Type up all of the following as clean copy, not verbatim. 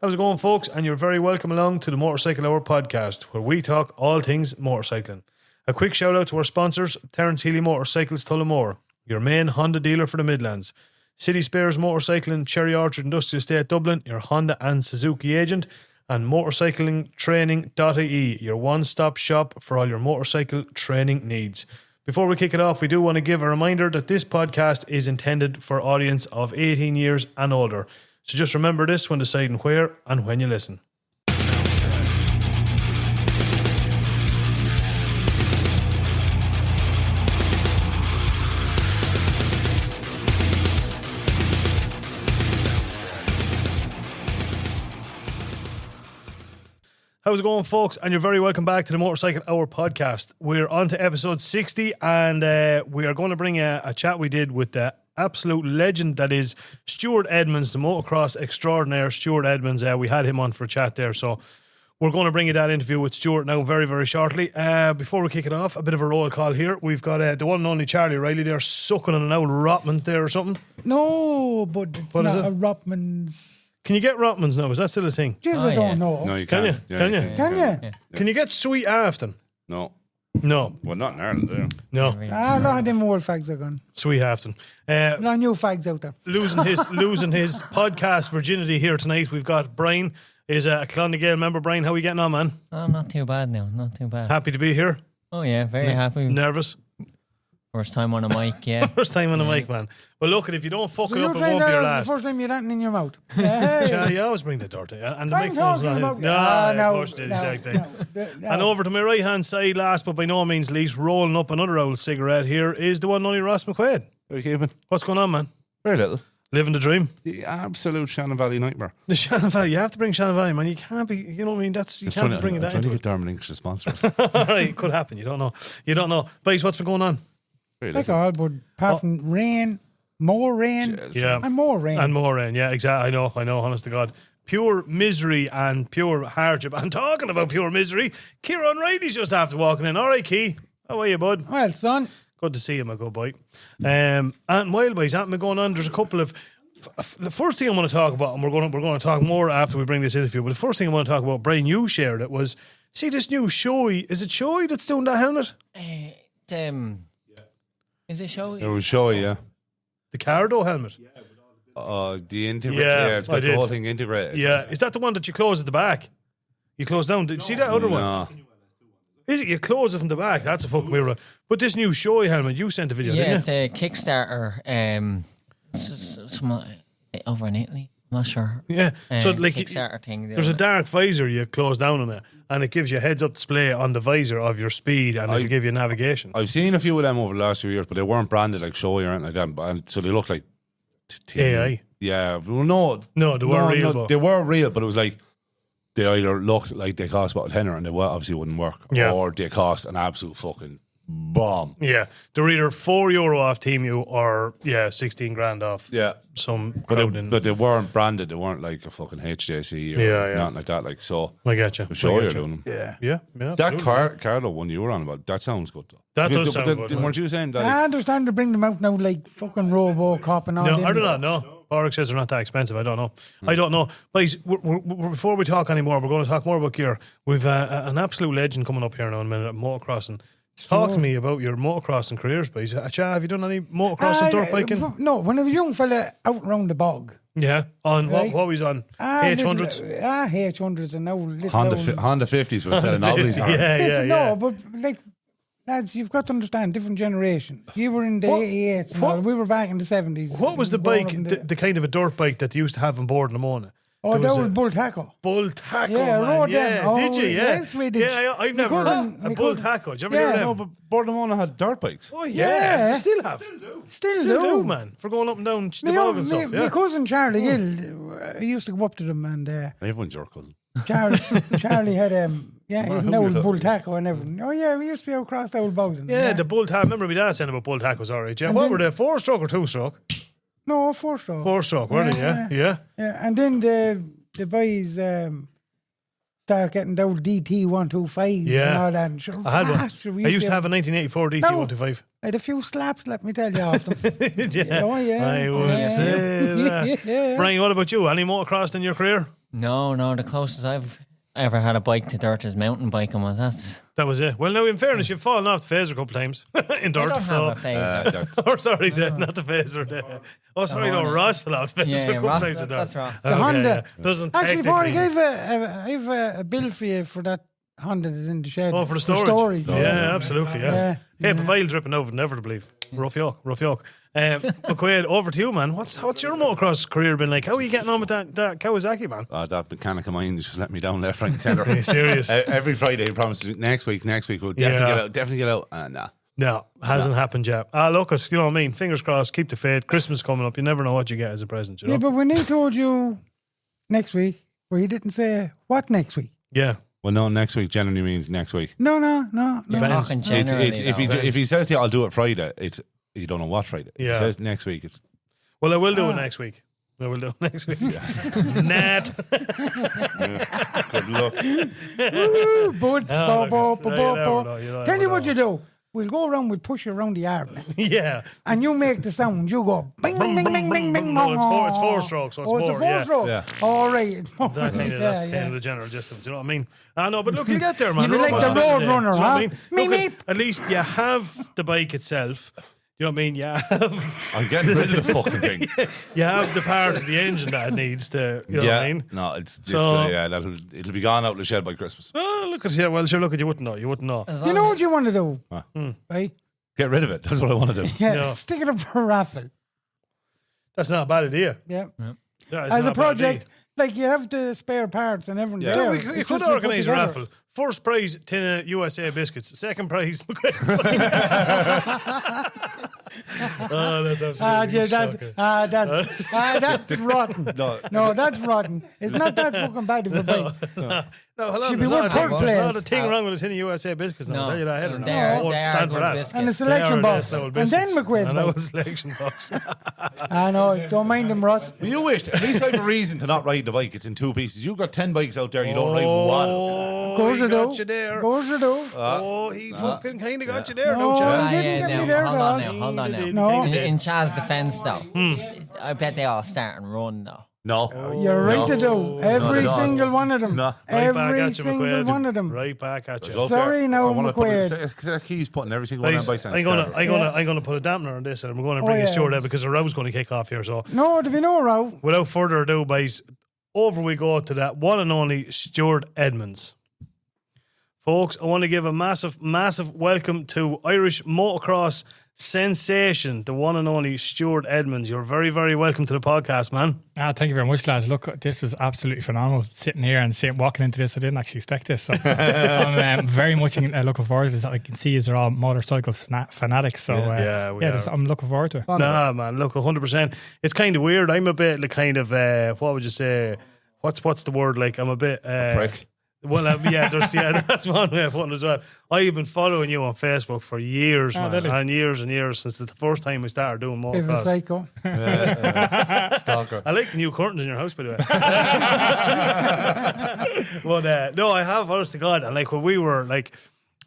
How's it going, folks? And you're very welcome along to the Motorcycle Hour podcast, where we talk all things motorcycling. A quick shout out to our sponsors, Terence Healy Motorcycles Tullamore, your main Honda dealer for the Midlands. City Spares Motorcycling, Cherry Orchard Industrial Estate Dublin, your Honda and Suzuki agent. And motorcyclingtraining.ie, your one-stop shop for all your motorcycle training needs. Before we kick it off, we do want to give a reminder that this podcast is intended for audience of 18 years and older. So just remember this when deciding where and when you listen. How's it going, folks? And you're very welcome back to the Motorcycle Hour podcast. We're on to episode 60, and we are going to bring a chat we did with the absolute legend that is Stuart Edmonds, the motocross extraordinaire Stuart Edmonds. We had him on for a chat there, so we're going to bring you that interview with Stuart now very, very shortly. Before we kick it off, a bit of a roll call here. We've got the one and only Charlie Riley there sucking on an old Rotmans there or something. No, but it's What is not it? a Rotmans. Can you get Rotmans now? Is that still a thing? Jeez, Oh, I don't yeah. know. No, you Can can't. you? Yeah, Can you? Can you? Yeah. Can you get Sweet Afton? No. No. Well, not in Ireland, yeah. No. Ah, no, them old fags are gone. Sweet Afton. No new fags out there. losing his podcast virginity here tonight. We've got Brian, is a Clondigale member. Brian, how are you getting on, man? Oh, not too bad now. Not too bad. Happy to be here? Oh, yeah. Very happy. Nervous? First time on a mic, yeah. First time on the mic, man. Well, look, if you don't fuck So it you're up, it trying won't be your to the last. first time you're that in your mouth. Hey. Charlie, you always bring the dirt. And the I'm microphone's talking not about... here. no, of course it is, exactly. no. And over to my right-hand side, last but by no means least, rolling up another old cigarette here, is the one and only Ross McQuaid. How are you keeping? What's going on, man? Very little. Living the dream. The absolute Shannon Valley nightmare. The Shannon Valley. You have to bring Shannon Valley, man. You can't be, you know what I mean? You can't bring it I'm that trying to into get Dermot English to sponsor us. it. All right, it could happen. You don't know. You don't know. Boys, what's been going on? Very Like little. all, but apart from rain, more rain, Yeah. and more rain. And more rain, yeah, exactly. I know, honest to God. Pure misery and pure hardship. And talking about pure misery, Kieran Riley's just after walking in. All right, Key. How are you, bud? Well, son, Good to see you, my good boy. And while boys, that been going on, there's a couple of... the first thing I want to talk about, and we're going to talk more after we bring this interview, but the first thing I want to talk about, Brian, you shared it, was, see this new Shoei, is it Shoei that's doing that helmet? Is it show? It was showy, yeah. The Cardo helmet? The integrated. Yeah, Yeah, it's I got the did. whole thing integrated. Yeah. Is that the one that you close at the back? You close down. Did you see that other one? No. Is it? You close it from the back. That's a fucking weird one. But this new Shoei helmet, you sent a video, Yeah, didn't it's you? a Kickstarter. Over in Italy. I'm not sure. Yeah. So like, Kickstarter thing. there's a dark visor you close down on it, and it gives you a heads-up display on the visor of your speed, and it'll give you navigation. I've seen a few of them over the last few years, but they weren't branded like showy or anything like that. And so they look like AI. Yeah. Well, no. No, they were real, though. They were real, but it was like they either looked like they cost about a tenner and they obviously wouldn't work, Yeah. or they cost an absolute fucking bomb. Yeah, they're either €4 off Temu or 16 grand off. Yeah. Some But crowd they, in. but they weren't branded. They weren't like a fucking HJC or Yeah, yeah. nothing like that. Like so, I get you. I'm sure you're doing them. Yeah. That absolutely. Carlo one you were on about, that sounds good though. That Because does sound good, man. Weren't you saying that? I understand to bring them out now like fucking RoboCop and all No, them. I do not know. Oric says they're not that expensive. I don't know. I don't know. But before we talk anymore, we're going to talk more about gear. We've an absolute legend coming up here now in a minute at motocrossing. Talk to me about your motocrossing careers, please. Cha, have you done any motocrossing, dirt biking? No, when I was a young fella out around the bog. Yeah. On Right. what was on? H100s? H100s and now little Honda old- Honda 50s were selling obvious. Yeah. Listen, no, but like, lads, you've got to understand, different generation. You were in the 88s and all. We were back in the 70s. What was the Born bike, up in the kind of a dirt bike that they used to have on board in the morning? Oh, There that was was a- Bull Taco. Bull Taco, Yeah, man. rode Yeah, them. Oh, did you? Yeah. yes, we did. Yeah, I've My never cousin- a my Bull cousin- Taco. Did you ever Yeah, hear No, them? but Bournemouth had dirt bikes. Oh, yeah. Yeah. They still have. Still do, do. man. For going up and down the My, bog own- and my, stuff. my Yeah. cousin Charlie Gill, I used to go up to them and Everyone's your cousin. Charlie had he had an who old you Bull talking Taco and everything. Oh yeah, we used to be out across the old bogs. And Yeah, the Bull Taco. Remember my dad saying about Bull Tacos, all right. Yeah. And What then- were they? 4-stroke or 2-stroke? no 4-stroke. 4-stroke, were they? Yeah. Yeah, and then the boys start getting down DT125 Yeah. and all that. And sure, I had one. we I used to have a 1984 DT125. I had a few slaps, let me tell you, off them. Yeah. Oh, yeah. I would say that. Yeah. Brian, what about you? Any motocross in your career? No, the closest I've ever had a bike to dirt is mountain biking. Well, that's That was it. Well, now, in fairness, you've fallen off the phaser a couple times in I dirt. don't So. have a phaser. Or sorry, not the phaser. Oh, sorry, no, Ross fell off the phaser a couple Ross, times in dirt. that's right. The Honda. Yeah. Doesn't Actually, Mark, technically. I have a bill for you for that Honda that's in the shed. Oh, for the storage. Yeah. Yeah, absolutely. Yeah. Yeah. Hey, but file dripping over, never to believe. Rough yoke. McQuaid, over to you, man. What's your motocross career been like? How are you getting on with that Kawasaki, man? That mechanic of mine just let me down left, right, and centre. Are you serious? Every Friday he promises next week we'll definitely get out. Nah. No, hasn't happened yet. Look, you know what I mean? Fingers crossed, keep the faith. Christmas coming up. You never know what you get as a present, you know? Yeah, but when he told you next week, where he didn't say what next week. Yeah. Well, no, next week generally means next week. No. Depends. Talking It's, generally, if he says to you, I'll do it Friday, it's you don't know what Friday. If Yeah. he says next week, it's Well, I will do it next week. I will do it next week. Nat. good luck. Woo, bud. Oh, Bo, look, you never bo. know, you Tell you never what know. you do. We'll go around, we'll push you around the yard, man. Yeah. And you make the sound. You go bing, bing, bing, bing, bing, bing. No, it's four strokes, so it's oh, more, it's a four-stroke. Yeah. All right. It's more. That's kind of the general gist of it. You know what I mean? I know, but look, you get there, man. You'd be like the road runner, Do you know what I huh? mean? Meep, Look, at least you have the bike itself. You know what I mean? You have, I'm getting rid of the fucking thing. you have the part of the engine that it needs to. You know what I mean? No, it's So- good. Yeah, it'll be gone out of the shed by Christmas. Oh, look at you. Well, sure. Look at you. Wouldn't know. You wouldn't know. You know what you want to do, right? Get rid of it. That's what I want to do. Yeah, No. stick it up for a raffle. That's not a bad idea. Yeah. That is As not a bad project, idea. like you have the spare parts and everything Yeah. there. You It's could just you put organise a together. raffle. First prize, tin of USA biscuits. Second prize, oh, that's absolutely shocking. That's rotten. No, that's rotten. It's not that fucking bad of a bike. No, hello. Should There's be one not third a place. thing wrong with a tin of USA biscuits. Now, I'll tell you that. Heather, they I are, won't they are stand for good that. biscuits. And a They selection are box. nice little And then biscuits. McQuaid's I know, bike. a selection box. I know, don't mind them, Ross. You wished. At least I have a reason to not ride the bike. It's in two pieces. You've got 10 bikes out there. You don't ride one. Oh, Goes he to got do. you there. Goes to do. Oh, he fucking kind of got you there, No, don't he you? didn't get me there, hold on dog. now, hold on now. No. In Chad's defence, though, I bet they all start and run, though. No. You're right to do. Every No, single one of them. No. Right back Every at you, single McQuaid. one of them. Right back at you. Go Sorry there. now, I wanna put McQuaid. He's putting every single one of Guys, them bikes on I'm gonna put a dampener on this, and we're going to bring Oh, a yeah. Stuart out because the row's going to kick off here. So, No, do we know, Row? without further ado, boys, over we go to that one and only Stuart Edmonds. Folks, I want to give a massive, massive welcome to Irish motocross sensation, the one and only Stuart Edmonds. You're very, very welcome to the podcast, man. Thank you very much, lads. Look, this is absolutely phenomenal. Sitting here and walking into this, I didn't actually expect this. So I'm very much looking forward to this. I can see you're all motorcycle fanatics. So I'm looking forward to it. Nah, man, look, 100%. It's kind of weird. I'm a bit like kind of, what would you say? What's the word? Like, I'm a bit... prick. Well, that's one way of putting it as well. I've been following you on Facebook for years, man, really? and years since the first time we started doing Bit of a motocross. psycho. Stalker. I like the new curtains in your house, by the way. But no, I have, honest to God, and like when we were like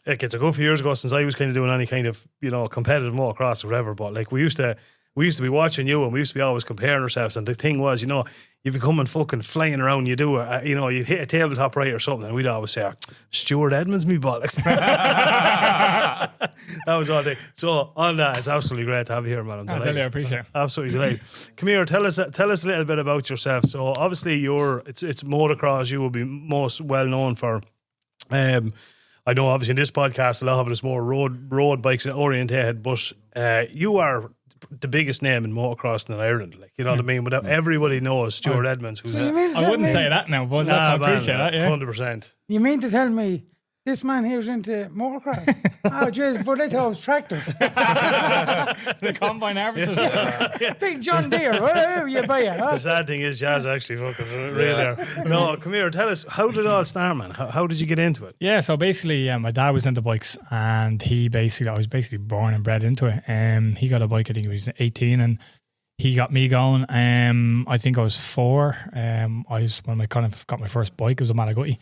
it's a good few years ago since I was kind of doing any kind of competitive motocross or whatever. But like we used to be watching you, and we used to be always comparing ourselves. And the thing was, you be coming fucking flying around, you do you'd hit a tabletop right or something, and we'd always say, Stuart Edmonds, me bollocks. That was all day. So on that, it's absolutely great to have you here, man. I'm I delighted. really appreciate it. Absolutely delighted. Come here, tell us a little bit about yourself. So obviously it's motocross you will be most well known for. I know obviously in this podcast a lot of it is more road bikes and orientated, but you are the biggest name in motocross in Ireland. Like, you know what I mean? Without everybody knows Stuart Edmonds, who's You mean to I tell wouldn't me- say that now, but look, I appreciate that. Yeah. 100%. You mean to tell me this man here's into motocross? Oh, jeez, but I thought it was tractors. The combine harvesters. Big John Deere. Where you buy it? The Huh? sad thing is, Jazz actually fucking really there. No, come here, tell us, how did it all start, man? How did you get into it? Yeah, so basically, my dad was into bikes, and I was basically born and bred into it. He got a bike, I think he was 18, and he got me going. I think I was 4. I got my first bike. It was a Malaguti,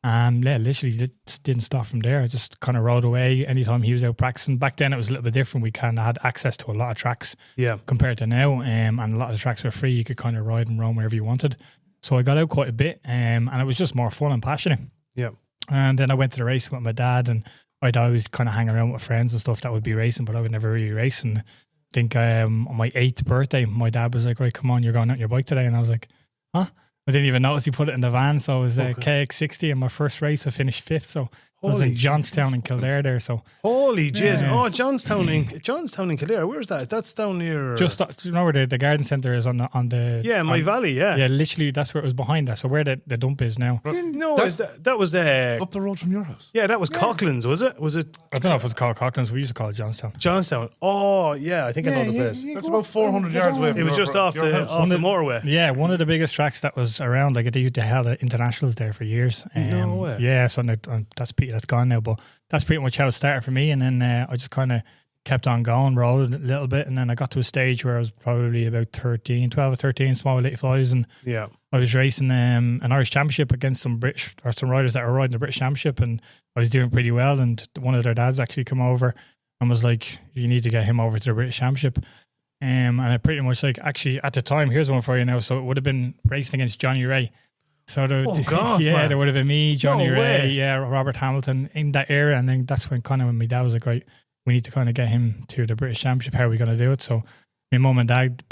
Literally didn't stop from there. I just kind of rode away anytime he was out practicing. Back then it was a little bit different. We kind of had access to a lot of tracks compared to now, and a lot of the tracks were free. You could kind of ride and roam wherever you wanted. So I got out quite a bit, and it was just more fun and passionate. Yeah. And then I went to the racing with my dad, and I'd always kind of hang around with friends and stuff that would be racing, but I would never really race. And I think on my 8th birthday, my dad was like, right, come on, you're going out on your bike today. And I was like, huh? I didn't even notice he put it in the van. So it was a KX60, and my first race I finished 5th. So I was in Johnstown in Kildare there. So holy jizz! Oh, Johnstown in Kildare. Where's that? That's down near. Just do you know where the garden centre is on the My Valley. Yeah, literally that's where it was behind that. So where the dump is now. No, that was up the road from your house. Yeah, that was Coughlin's, was it? Was it? I don't know if it's called Coughlin's. We used to call it Johnstown. Johnstown. Oh yeah, I think I know the place. That's about 400 yards away. It was just off the motorway. Yeah, one of the biggest tracks that was around. Like they had internationals there for years. No way. Yeah, so that's gone now, but that's pretty much how it started for me. And then I just kind of kept on going, rode a little bit, and then I got to a stage where I was probably about 12 or 13, small little fives, and I was racing an Irish Championship against some riders that were riding the British Championship, and I was doing pretty well. And one of their dads actually come over and was like, "You need to get him over to the British Championship." And I pretty much actually at the time, here's one for you now. So it would have been racing against Johnny Ray. So there would have been me, Johnny Ray, Robert Hamilton in that era, and then that's when my dad was like, right, we need to kind of get him to the British Championship. How are we going to do it? So my mum and dad,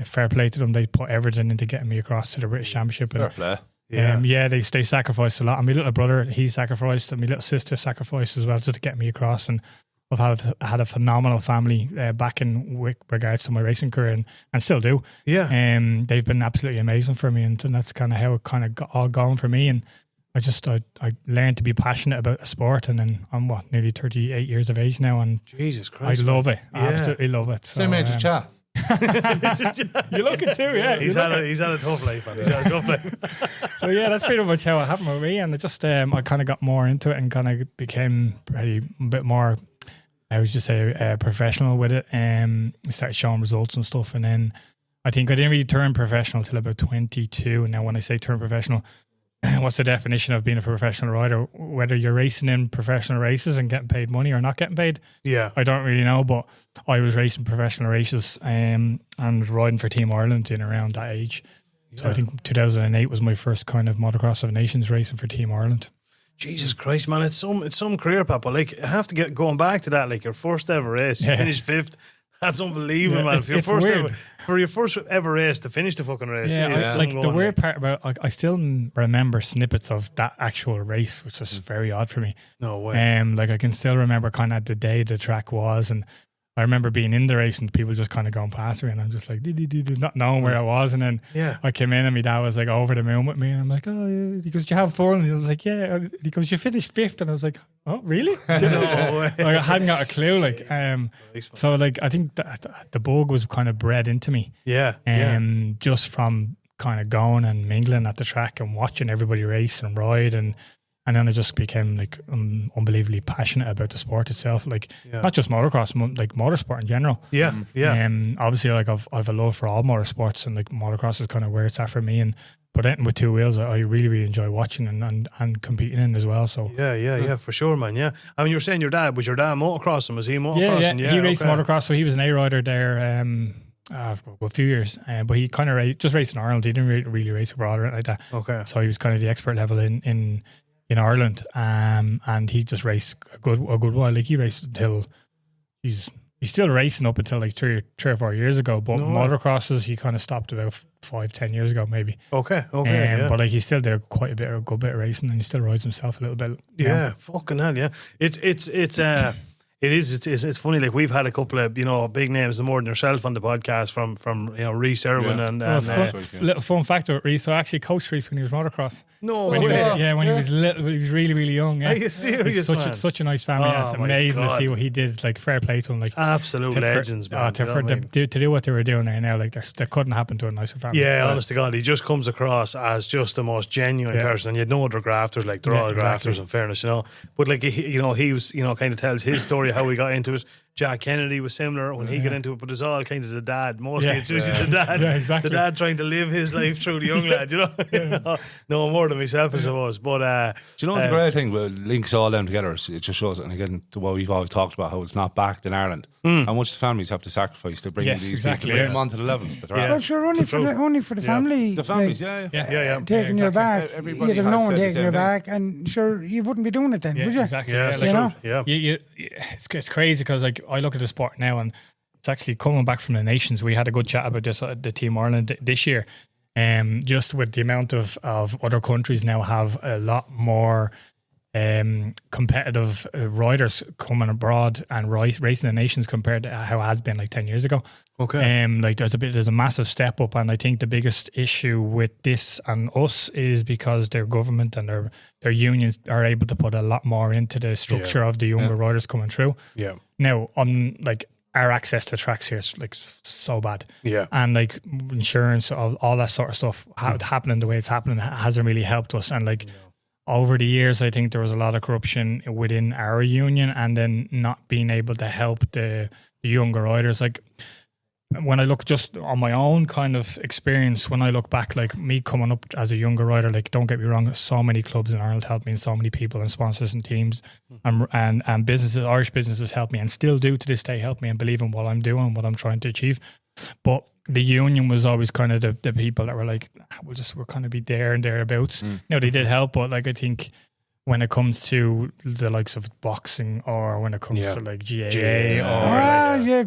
fair play to them, they put everything into getting me across to the British Championship. And, fair play. They sacrificed a lot. And my little brother, he sacrificed, and my little sister sacrificed as well, just to get me across. And I've had a phenomenal family back in with regards to my racing career, and still do. Yeah. They've been absolutely amazing for me, and that's kind of how it kind of got all going for me. And I learned to be passionate about a sport, and then I'm nearly 38 years of age now, and Jesus Christ, I love it. I absolutely love it. So, Same age as Cha. You're looking too, yeah. He's had a tough life, man. He's had a tough life. So yeah, that's pretty much how it happened with me, and it just I kind of got more into it and kind of became a bit more. I was just a professional with it, started showing results and stuff, and then I think I didn't really turn professional till about 22. Now, when I say turn professional, what's the definition of being a professional rider? Whether you're racing in professional races and getting paid money or not getting paid, I don't really know. But I was racing professional races and riding for Team Ireland in around that age. So I think 2008 was my first kind of Motocross of Nations racing for Team Ireland. Jesus Christ, man! It's some career, Papa. Like, I have to get going back to that. Like, your first ever race, you finished 5th. That's unbelievable, man. For your first ever race to finish the fucking race. The weird part about I still remember snippets of that actual race, which is very odd for me. No way. I can still remember kind of the day the track was, and I remember being in the race and people just kind of going past me, and I'm just like, not knowing where I was. And then I came in and my dad was like over the moon with me, and I'm like, oh, yeah. He goes, "Did you have fun?" And he was like, yeah. He goes, "You finished 5th." And I was like, oh, really? No way. I hadn't got a clue. So I think the bug was kind of bred into me. Just from kind of going and mingling at the track and watching everybody race and ride, and then I just became unbelievably passionate about the sport itself, not just motocross, like motorsport in general. Obviously, I've a love for all motorsports, and motocross is kind of where it's at for me. But anything with two wheels, I really, really enjoy watching and competing in as well. So yeah, for sure, man. Yeah, I mean, you're saying your dad motocrossing? Was he motocrossing? Yeah, he raced motocross, so he was an A rider there. A few years, but he kind of just raced in Ireland. He didn't really race abroad or anything like that. Okay, so he was kind of the expert level in Ireland, and he just raced a good while. Like, he raced until he's still racing up until like three or 4 years ago. But motocrosses, he kind of stopped about 5-10 years ago, maybe. Okay. But he still did a good bit of racing, and he still rides himself a little bit. Yeah, fucking hell, yeah. It's funny. Like, we've had a couple of big names, more than yourself, on the podcast from Rhys Irwin and little fun fact about Rhys. So I actually coached Rhys when he was motocross. No when way. When he was little, he was really, really young. Yeah. Are you serious, man? Such a nice family. It's amazing to see what he did. Like, fair play to him. Like, absolute legends, man. To do what they were doing there now, like, that couldn't happen to a nicer family. Yeah, honest to God, he just comes across as just the most genuine person. And you had no other grafters, they're all grafters, in fairness, But like, he was, kind of tells his story, how he got into it. Jack Kennedy was similar when he got into it, but it's all kind of the dad. Mostly it's usually the dad. Yeah, exactly. The dad trying to live his life through the young lad, No more than myself, I suppose. But do you know what the great thing links all them together? It just shows, and again, to what we've always talked about, how it's not backed in Ireland. How much the families have to sacrifice to bring these people, to bring them onto the levels that they're at. Well, sure, only for the family. The families, taking your back. Everybody You'd have has no one said the taking same your thing. back, and sure, you wouldn't be doing it then, would you? Exactly. Yeah, Yeah, that's like, true. Yeah. it's crazy because like I look at the sport now and it's actually coming back from the nations. We had a good chat about this at the Team Ireland this year. Just with the amount of other countries now have a lot more competitive riders coming abroad and racing the nations compared to how it has been like 10 years ago. Okay. Like there's a massive step up, and I think the biggest issue with this and us is because their government and their unions are able to put a lot more into the structure of the younger riders coming through. Yeah. Now, on like our access to tracks here is like so bad. Yeah. And like insurance, all that sort of stuff happening the way it's happening hasn't really helped us. And like over the years, I think there was a lot of corruption within our union, and then not being able to help the younger riders. Like when I look just on my own kind of experience, when I look back, like me coming up as a younger rider, like don't get me wrong, so many clubs in Ireland helped me, and so many people and sponsors and teams and businesses, Irish businesses helped me, and still do to this day help me and believe in what I'm doing, what I'm trying to achieve. But the union was always kind of the people that were like, we're kind of be there and thereabouts. Now they did help, but like I think when it comes to the likes of boxing, or when it comes to like GAA or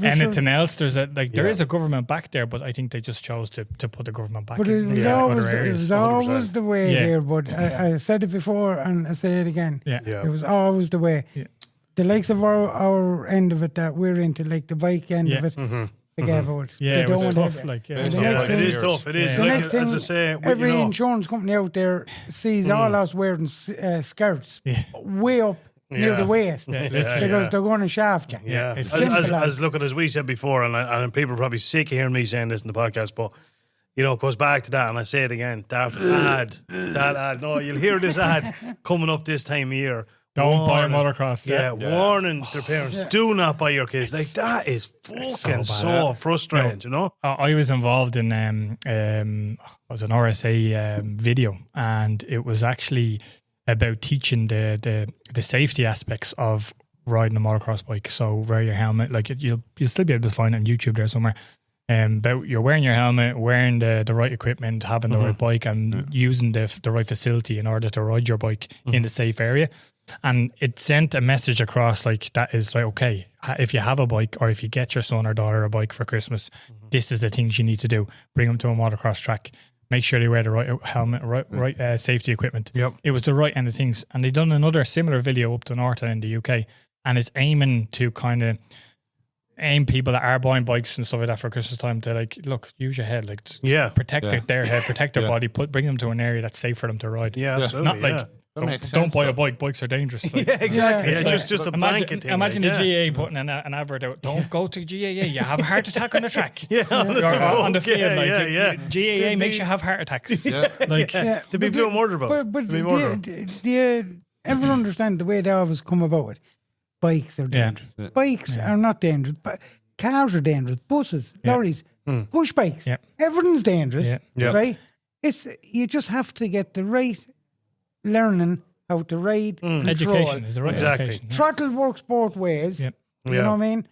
anything else, there's there is a government back there, but I think they just chose to put the government back. But in it was always the way here. But I said it before and I say it again. It was always the way. The likes of our end of it that we're into, like the bike end of it. It was tough. It is tough. It is. The Like, next thing, as I say, every insurance company out there sees all us wearing skirts way up near the waist because they're going to shaft you. Yeah, It's as we said before, and people are probably sick of hearing me saying this in the podcast, but it goes back to that, and I say it again. That ad. No, you'll hear this ad coming up this time of year. Don't buy a motocross. Warning their parents, do not buy your kids. Like, that is fucking so frustrating, I was involved in was an RSA video, and it was actually about teaching the safety aspects of riding a motocross bike. So wear your helmet, like you'll still be able to find it on YouTube there somewhere. About you're wearing your helmet, wearing the right equipment, having the right bike, and using the right facility in order to ride your bike in the safe area. And it sent a message across like that is like, okay, if you have a bike, or if you get your son or daughter a bike for Christmas, this is the things you need to do. Bring them to a motocross track. Make sure they wear the right helmet, right safety equipment. It was the right end of things. And they've done another similar video up the north in the UK, and it's aiming to kind of aim people that are buying bikes and stuff like that for Christmas time to like, look, use your head, like protect their head, protect their body, bring them to an area that's safe for them to ride. Absolutely. Not like don't buy a bike. Bikes are dangerous. Like, exactly. It's like, just a blanket thing. Imagine the GAA putting an advert out. Don't go to GAA. You have a heart attack on the track. On the field. GAA makes you have heart attacks. To be blue murder about. But everyone understand the way they always come about it. Bikes are dangerous. Bikes are not dangerous. But cars are dangerous. Buses, lorries, push bikes. Everything's dangerous, right? You just have to get the right learning how to ride. Education is the right education. Throttle works both ways. You know what I mean?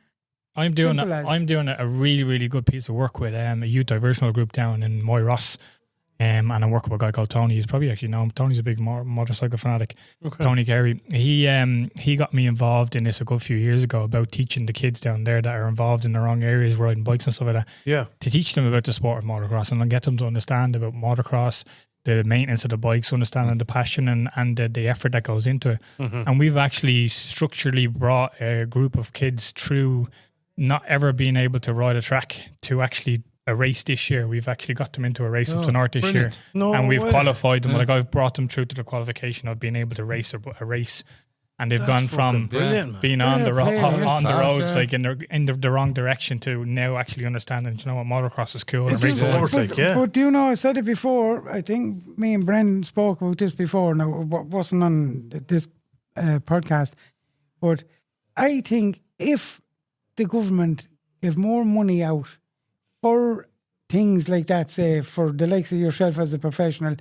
I'm doing a really, really good piece of work with a youth diversional group down in Moyross. And I'm working with a guy called Tony. He's probably actually know him. Tony's a big motorcycle fanatic. Tony Carey. He got me involved in this a good few years ago about teaching the kids down there that are involved in the wrong areas, riding bikes and stuff like that. To teach them about the sport of motocross and then get them to understand about motocross, the maintenance of the bikes, understanding the passion and the effort that goes into it. And we've actually structurally brought a group of kids through not ever being able to ride a track to actually a race this year. We've actually got them into a race up to north this year, and we've qualified them. Like I've brought them through to the qualification of being able to race a race, and they've gone from being on the roads like in the wrong direction to now actually understanding. You know what, motocross is cool. It's just but do you know? I said it before. I think me and Brendan spoke about this before. Now it wasn't on this podcast, but I think if the government give more money out for things like that, say, for the likes of yourself as a professional,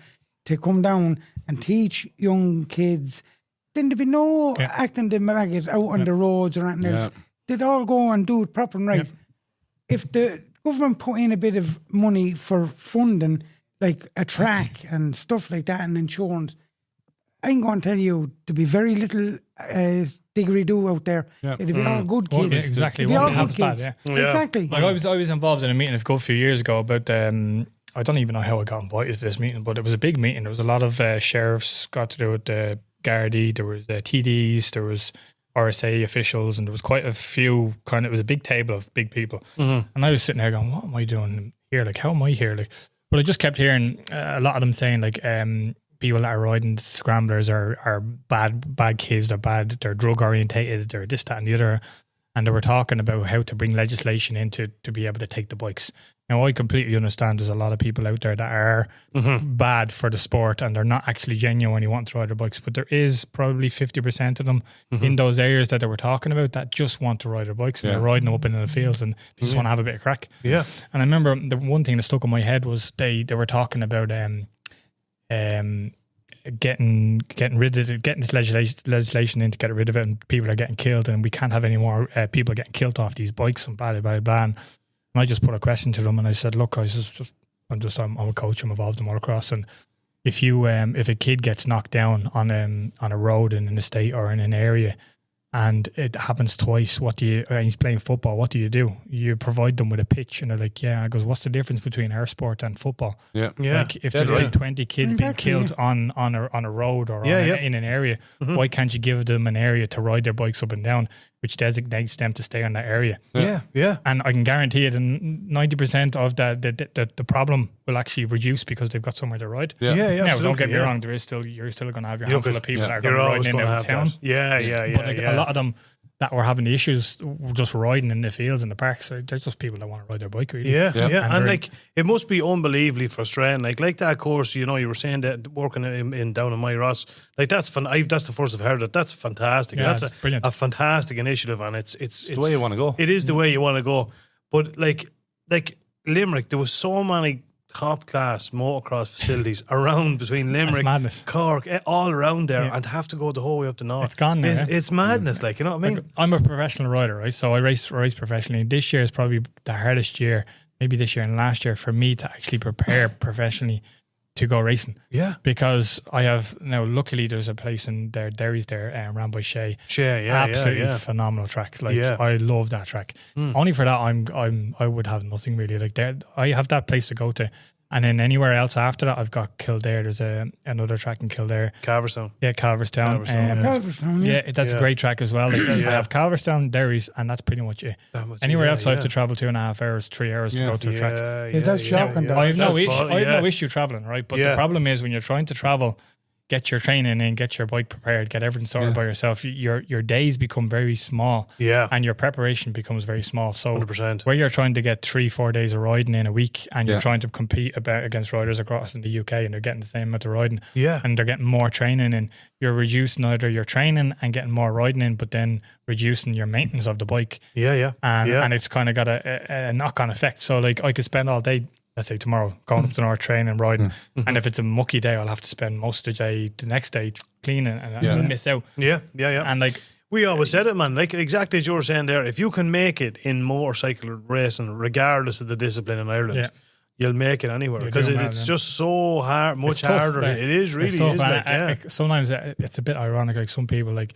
to come down and teach young kids, then there'd be no acting the maggot out on the roads or anything else. They'd all go and do it proper and right. If the government put in a bit of money for funding, like a track and stuff like that and insurance, I'm going to tell you, there'd be very little diggery-do out there. It'd be all good kids. Well, exactly. It'd be all good kids. Exactly. Like I was involved in a meeting a good few years ago about I don't even know how I got invited to this meeting, but it was a big meeting. There was a lot of sheriffs got to do with the Gardaí, there was TDs, there was RSA officials, and there was quite a few it was a big table of big people. And I was sitting there going, what am I doing here? Like, how am I here? Like, but I just kept hearing a lot of them saying like, people that are riding scramblers are bad kids, they're drug orientated, they're this, that and the other. And they were talking about how to bring legislation in to be able to take the bikes. Now, I completely understand there's a lot of people out there that are bad for the sport and they're not actually genuinely wanting to ride their bikes, but there is probably 50% of them in those areas that they were talking about that just want to ride their bikes and they're riding them up in the fields and they just want to have a bit of crack. Yeah. And I remember the one thing that stuck in my head was they were talking about getting rid of it, getting this legislation in to get rid of it, and people are getting killed, and we can't have any more people getting killed off these bikes and blah blah blah. And I just put a question to them, and I said, "Look, guys, I'm a coach. I'm involved in motocross, and if a kid gets knocked down on a road in an estate or in an area, and it happens twice, and he's playing football, what do? You provide them with a pitch, and they're like, yeah. I goes, what's the difference between our sport and football? Like if there's like 20 kids being killed on a road or in an area, why can't you give them an area to ride their bikes up and down, which designates them to stay on that area? And I can guarantee it, and 90% of the problem will actually reduce because they've got somewhere to ride. Now, don't get me wrong, you're still going to have your handful of people that are going to ride in and out of town. But a lot of them that were having the issues just riding in the fields and the parks, so there's just people that want to ride their bike, really. And like, it must be unbelievably frustrating. Like that course, you were saying that working in down in my Ross, like that's that's the first I've heard it. That's fantastic. That's a fantastic initiative, and it's the way you want to go. It is the way you want to go. But like Limerick, there was so many top class motocross facilities around between Limerick, Cork, all around there, and have to go the whole way up the north. It's gone now. It's madness, like, you know what I mean? Like, I'm a professional rider, right? So I race professionally. This year is probably the hardest year, maybe this year and last year, for me to actually prepare professionally to go racing. Because I have now, luckily there's a place in there, Derry's there, around by Shea. Absolutely phenomenal track. Like, I love that track. Only for that I would have nothing really. Like, I have that place to go to. And then anywhere else after that, I've got Kildare. There's another track in Kildare. Calverstown. Calverstown, that's a great track as well. Like, I have Calverstown, Derry's, and that's pretty much it. Anywhere else I have to travel 2.5 hours, 3 hours to go to a track. That's shocking. I have no issue traveling, right? But the problem is when you're trying to travel, get your training in, get your bike prepared, get everything sorted by yourself, your days become very small. And your preparation becomes very small. So 100%. Where you're trying to get 3-4 days of riding in a week, and you're trying to compete against riders across in the UK, and they're getting the same amount of riding, and they're getting more training in, you're reducing either your training and getting more riding in, but then reducing your maintenance of the bike. And it's kind of got a knock-on effect. So like, I could spend all day, let's say tomorrow, going up to North Train and riding. And if it's a mucky day, I'll have to spend most of the day the next day cleaning, and I'll miss out. And like, we always said it, man. Like, exactly as you were saying there, if you can make it in motorcycle racing, regardless of the discipline in Ireland, you'll make it anywhere, because it's just so hard, much harder. It is really is. Like, sometimes it's a bit ironic. Like, some people, like,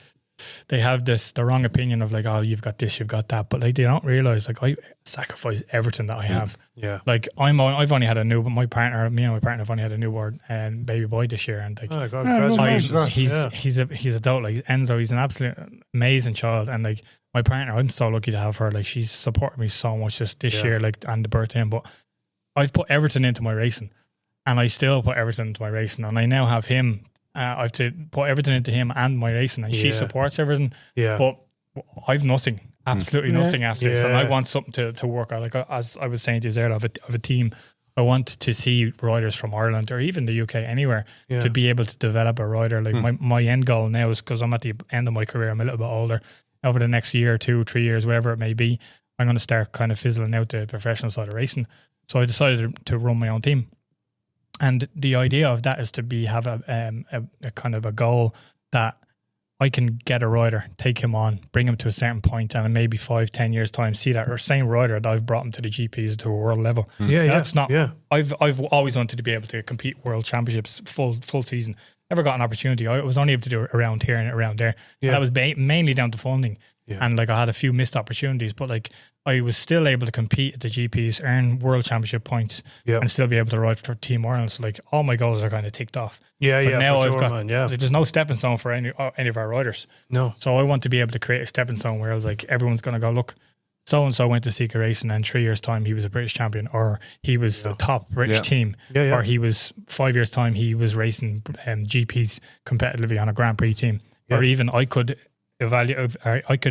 they have the wrong opinion of like, oh, you've got this, you've got that, but like, they don't realize, like, I sacrifice everything that I have. Like, I've only had me and my partner have only had a newborn and baby boy this year, and like, he's adult. Like, Enzo, he's an absolute amazing child, and like, my partner, I'm so lucky to have her. Like, she's supported me so much this year, like, and the birthday. But I've put everything into my racing, and I still put everything into my racing, and I now have him. I have to put everything into him and my racing, and she supports everything. But I've nothing, absolutely nothing after this, and I want something to work out. Like, as I was saying to you there, of a team, I want to see riders from Ireland or even the UK, anywhere, to be able to develop a rider. Like, my end goal now is, because I'm at the end of my career, I'm a little bit older, over the next year, 2, 3 years, whatever it may be, I'm going to start kind of fizzling out the professional side of racing. So I decided to run my own team. And the idea of that is to have a kind of a goal that I can get a rider, take him on, bring him to a certain point, and in maybe 5-10 years time, see that or same rider that I've brought him to the GPs to a world level. That's not. I've always wanted to be able to compete world championships full season. Never got an opportunity. I was only able to do it around here and around there. And that was mainly down to funding. And like I had a few missed opportunities, but like I was still able to compete at the GPs, earn world championship points, and still be able to ride for Team Ireland. So like all my goals are kind of ticked off. Now I've got there's no stepping stone for any of our riders. No. So I want to be able to create a stepping stone where I was like, everyone's going to go, look, so and so went to Seeker Racing, and 3 years time he was a British champion, or he was the top British team, or he was 5 years time he was racing GPs competitively on a Grand Prix team, or even I could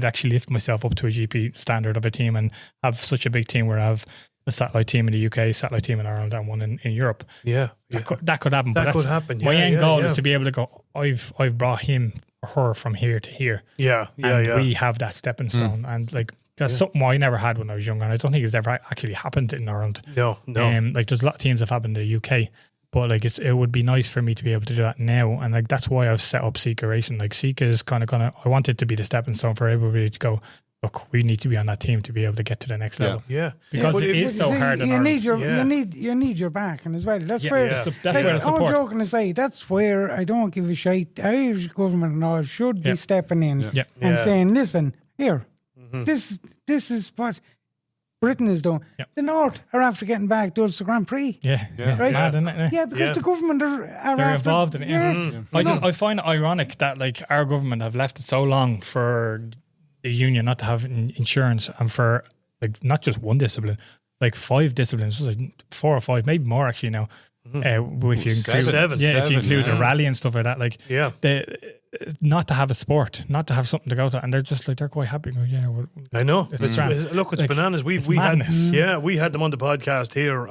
actually lift myself up to a GP standard of a team and have such a big team where I have a satellite team in the UK, satellite team in Ireland, and one in Europe. That could happen. That could happen. My end goal is to be able to go, I've brought him or her from here to here. We have that stepping stone. And like that's something I never had when I was younger, and I don't think it's ever actually happened in Ireland. No. Like there's a lot of teams that have happened in the UK. But like it would be nice for me to be able to do that now, and like that's why I've set up Seeker Racing. Like Seeker is kind of I want it to be the stepping stone for everybody to go, look, we need to be on that team to be able to get to the next level. Because it is so hard. You need your back, and as well. That's where that's where the support. I'm joking to say that's where I don't give a shit. The Irish government and all should be stepping in and saying, listen, here, this is what Britain is doing. The North are after getting back to Ulster Grand Prix. Right? Mad, isn't it? Because the government are they're involved in it. I find it ironic that like our government have left it so long for the union not to have insurance, and for like not just one discipline, like 5 disciplines, it was like 4 or 5, maybe more actually now. If you include if you include the rally and stuff like that, like not to have a sport, not to have something to go to, and they're just like they're quite happy. I know. It's like, bananas. We had them on the podcast here.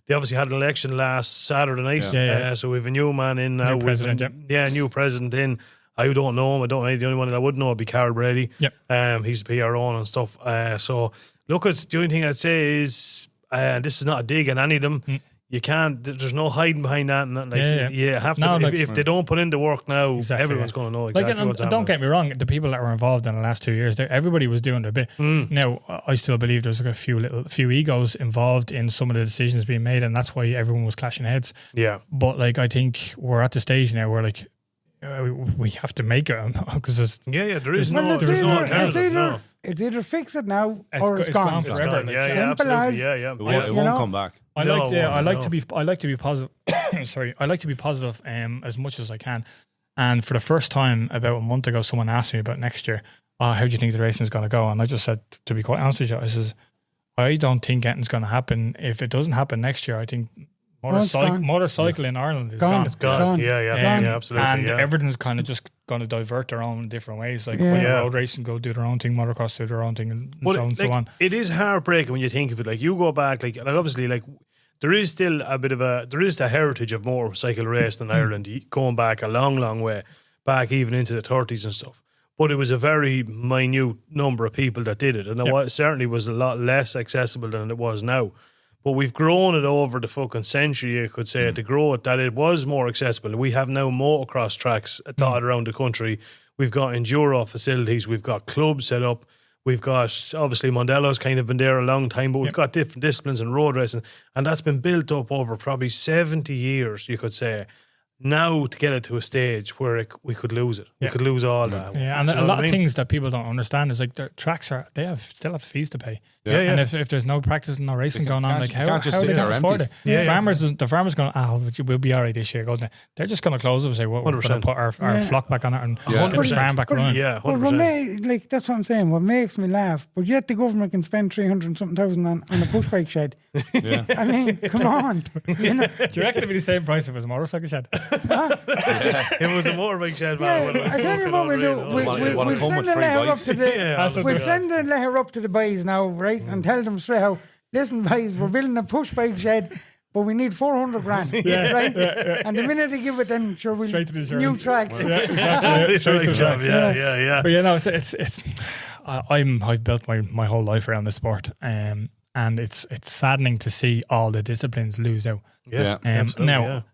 They obviously had an election last Saturday night. So we have a new man in now. New president in. I don't know him. I don't know. The only one that I would know would be Carl Brady. He's the PRO and stuff. So look at the only thing I'd say is this is not a dig on any of them. You can't. There's no hiding behind that. And you have to. If they don't put in the work now, everyone's going to know exactly what's happening. Don't get me wrong. The people that were involved in the last 2 years, everybody was doing their bit. Now, I still believe there's like a few egos involved in some of the decisions being made, and that's why everyone was clashing heads. But like, I think we're at the stage now where like we have to make it because there is no alternative. It's either fix it now or it's gone forever. Simple as it won't come back. I like to be positive. Sorry, I like to be positive as much as I can. And for the first time about a month ago, someone asked me about next year. How do you think the racing is going to go? And I just said, to be quite honest with you, I says, I don't think anything's going to happen. If it doesn't happen next year, I think motorcycle in Ireland is gone. It's gone. Absolutely. And everything's kind of just going to divert their own different ways. Like road racing, go do their own thing, motocross do their own thing, and so on and so on. It is heartbreaking when you think of it. Like you go back, like obviously, like there is still there is the heritage of motorcycle racing in Ireland going back a long, long way, back even into the 30s and stuff. But it was a very minute number of people that did it, and it certainly was a lot less accessible than it was now. But we've grown it over the fucking century, you could say, to grow it, that it was more accessible. We have now motocross tracks dotted around the country. We've got enduro facilities. We've got clubs set up. We've got, obviously, Mondello's kind of been there a long time, but we've got different disciplines in road racing. And that's been built up over probably 70 years, you could say. Now to get it to a stage where we could lose it. We could lose all that. Yeah, and a lot of things that people don't understand is like their tracks still have fees to pay. And if there's no practice and no racing going on, like how are they going to afford it? The farmers going, we'll be all right this year. They're just going to close it and say, we're going to put our flock back on it and get the farm back running. Yeah, 100%. That's what I'm saying. What makes me laugh, but yet the government can spend 300,000 on a push bike shed. I mean, come on. You know? Do you reckon it'd be the same price if it was a motorcycle shed? It was a motorbike shed, man. I tell you what we'll do. We'll send a letter up to the boys now, right, and tell them straight out, listen, boys, we're building a push bike shed. but we need 400 grand, right? And the minute they give it, then sure we'll Straight to the new insurance. tracks. Yeah, exactly. Straight to the tracks. Yeah. But I've built my whole life around the sport, and it's saddening to see all the disciplines lose out. Now,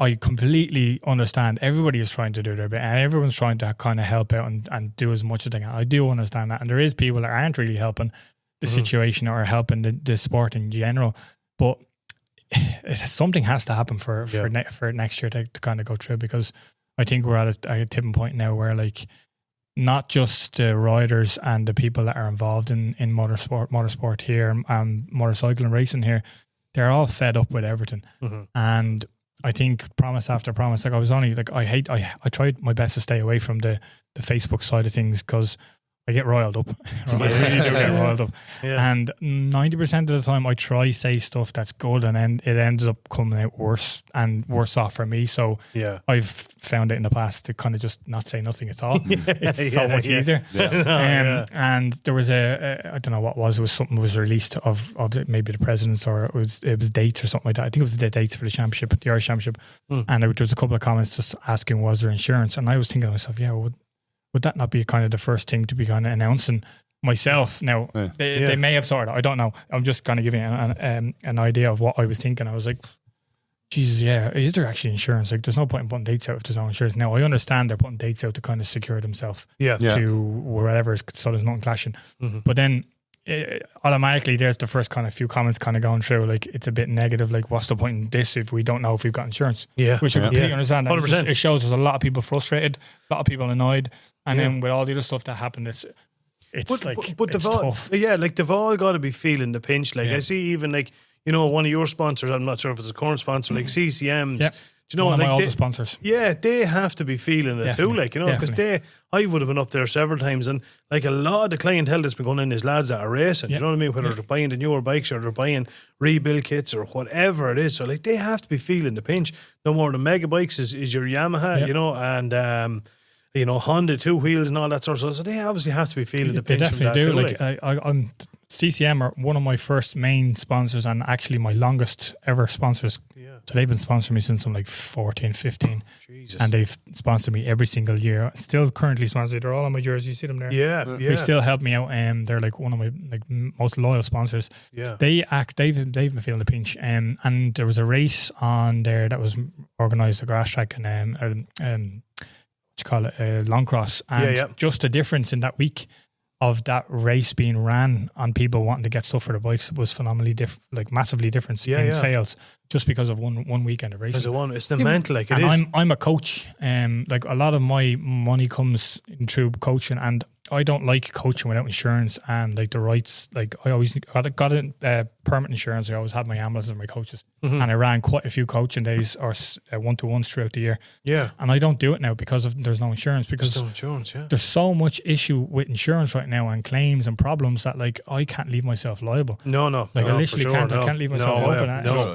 I completely understand. Everybody is trying to do their bit, and everyone's trying to kind of help out and do as much as they can. I do understand that, and there is people that aren't really helping the situation or helping the sport in general. But something has to happen for next year to kind of go through, because I think we're at a tipping point now where like not just the riders and the people that are involved in motorsport here and motorcycle and racing here, they're all fed up with everything. And I think promise after promise, like I was only like, I tried my best to stay away from the Facebook side of things because I get riled up. I really do get riled up. And 90% of the time I try say stuff that's good, and then it ends up coming out worse and worse off for me. So I've found it in the past to kind of just not say nothing at all. It's so much easier. And there was I don't know what it was something was released of maybe the presidents, or it was dates or something like that. I think it was the dates for the championship, the Irish championship. And there was a couple of comments just asking, was there insurance? And I was thinking to myself, would that not be kind of the first thing to be kind of announcing myself? Now, they may have sorted. I don't know. I'm just kind of giving an idea of what I was thinking. I was like, Jesus, is there actually insurance? Like, there's no point in putting dates out if there's no insurance. Now, I understand they're putting dates out to kind of secure themselves to wherever, so there's nothing clashing. But then automatically there's the first kind of few comments kind of going through, like it's a bit negative, like what's the point in this if we don't know if we've got insurance? Which I completely understand. 100%. It shows there's a lot of people frustrated, a lot of people annoyed, and then with all the other stuff that happened, it's tough. Like they've all got to be feeling the pinch. Like I see even like, you know, one of your sponsors, I'm not sure if it's a current sponsor, like CCM's. Do you know one what? of my Like older sponsors. Yeah, they have to be feeling it too, like, you know, because I would have been up there several times, and like a lot of the clientele that's been going in is lads that are racing. Do you know what I mean? Whether they're buying the newer bikes or they're buying rebuild kits or whatever it is. So like they have to be feeling the pinch. No more than mega bikes is your Yamaha, you know, and you know, Honda 2 wheels and all that sort of stuff. So they obviously have to be feeling the pinch. They definitely from do. that too, like I'm CCM are one of my first main sponsors, and actually my longest ever sponsors. So they've been sponsoring me since I'm like 14, 15. Jesus. And they've sponsored me every single year. Still currently sponsored. They're all on my jersey. You see them there? Yeah. They still help me out, and they're like one of my like most loyal sponsors. Yeah. They've been feeling the pinch. And there was a race on there that was organised, a grass track, and long cross. And just the difference in that week of that race being ran on people wanting to get stuff for their bikes was phenomenally massively different in sales, just because of one weekend of racing. It's the mental, like it is. And I'm a coach, like a lot of my money comes in through coaching, and I don't like coaching without insurance and like the rights. Like I always got a permanent insurance. I always had my ambulances and my coaches, and I ran quite a few coaching days or one-to-ones throughout the year. Yeah, and I don't do it now because there's no insurance. Because there's no insurance. Yeah, there's so much issue with insurance right now and claims and problems that like I can't leave myself liable. No, like I literally can't. I can't leave myself open.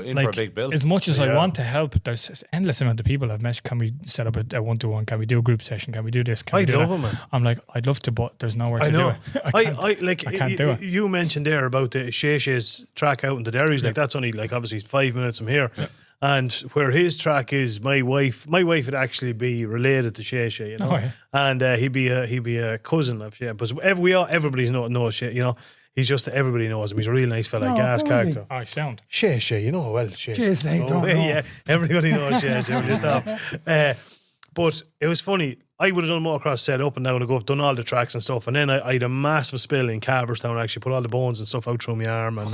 In for a big bill. As much as I want to help, there's an endless amount of people I've met. Can we set up a one-to-one? Can we do a group session? Can we do this? Can we do that? Man. I'm like, I'd love to, but there's nowhere to do it. I can't do it. You mentioned there about the Sheshe's track out in the Derrys. Like that's only like obviously 5 minutes from here. Yeah. And where his track is, my wife would actually be related to Sheshe, you know, and he'd be a cousin of Sheshe. But everybody knows Sheshe, you know. He's just, everybody knows him. He's a real nice fella, gas character. I sound. Sheshe, you know well. Sheshe. Don't know. Yeah, everybody knows Sheshe. But it was funny. I would have done motocross set up and down and go up, done all the tracks and stuff. And then I had a massive spill in Calverstown. I actually put all the bones and stuff out through my arm and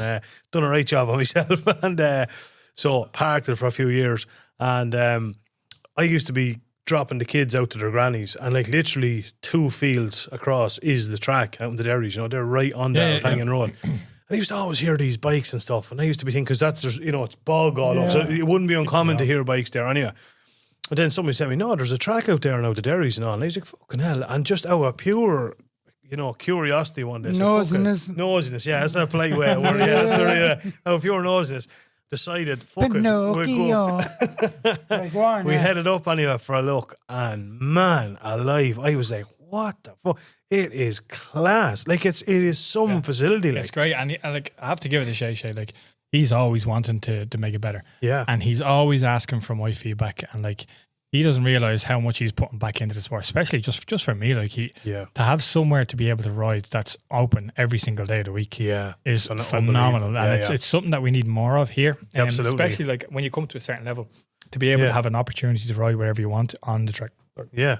done a right job on myself. And so parked it for a few years. And I used to be dropping the kids out to their grannies, and like literally 2 fields across is the track out in the Derrys. You know, they're right on the hanging road. And I used to always hear these bikes and stuff, and I used to be thinking, because it's bog all up, so it wouldn't be uncommon to hear bikes there anyway. But then somebody said to me, no, there's a track out there now, the Derrys and all. And I was like, fucking hell. And just out of pure, you know, curiosity one day. Nosiness, yeah, that's a polite way of wording it. Yeah, sorry, out of pure nosiness. Decided, fuck it. We headed up anyway for a look, and man alive, I was like, what the fuck? It is class. Like it is some facility. Like. It's great, and like I have to give it a Shay. Like he's always wanting to make it better. Yeah. And he's always asking for my feedback, and like he doesn't realize how much he's putting back into the sport, especially just for me. Like to have somewhere to be able to ride that's open every single day of the week is phenomenal. And it's something that we need more of here. Absolutely. Especially like when you come to a certain level, to be able to have an opportunity to ride wherever you want on the track. Yeah.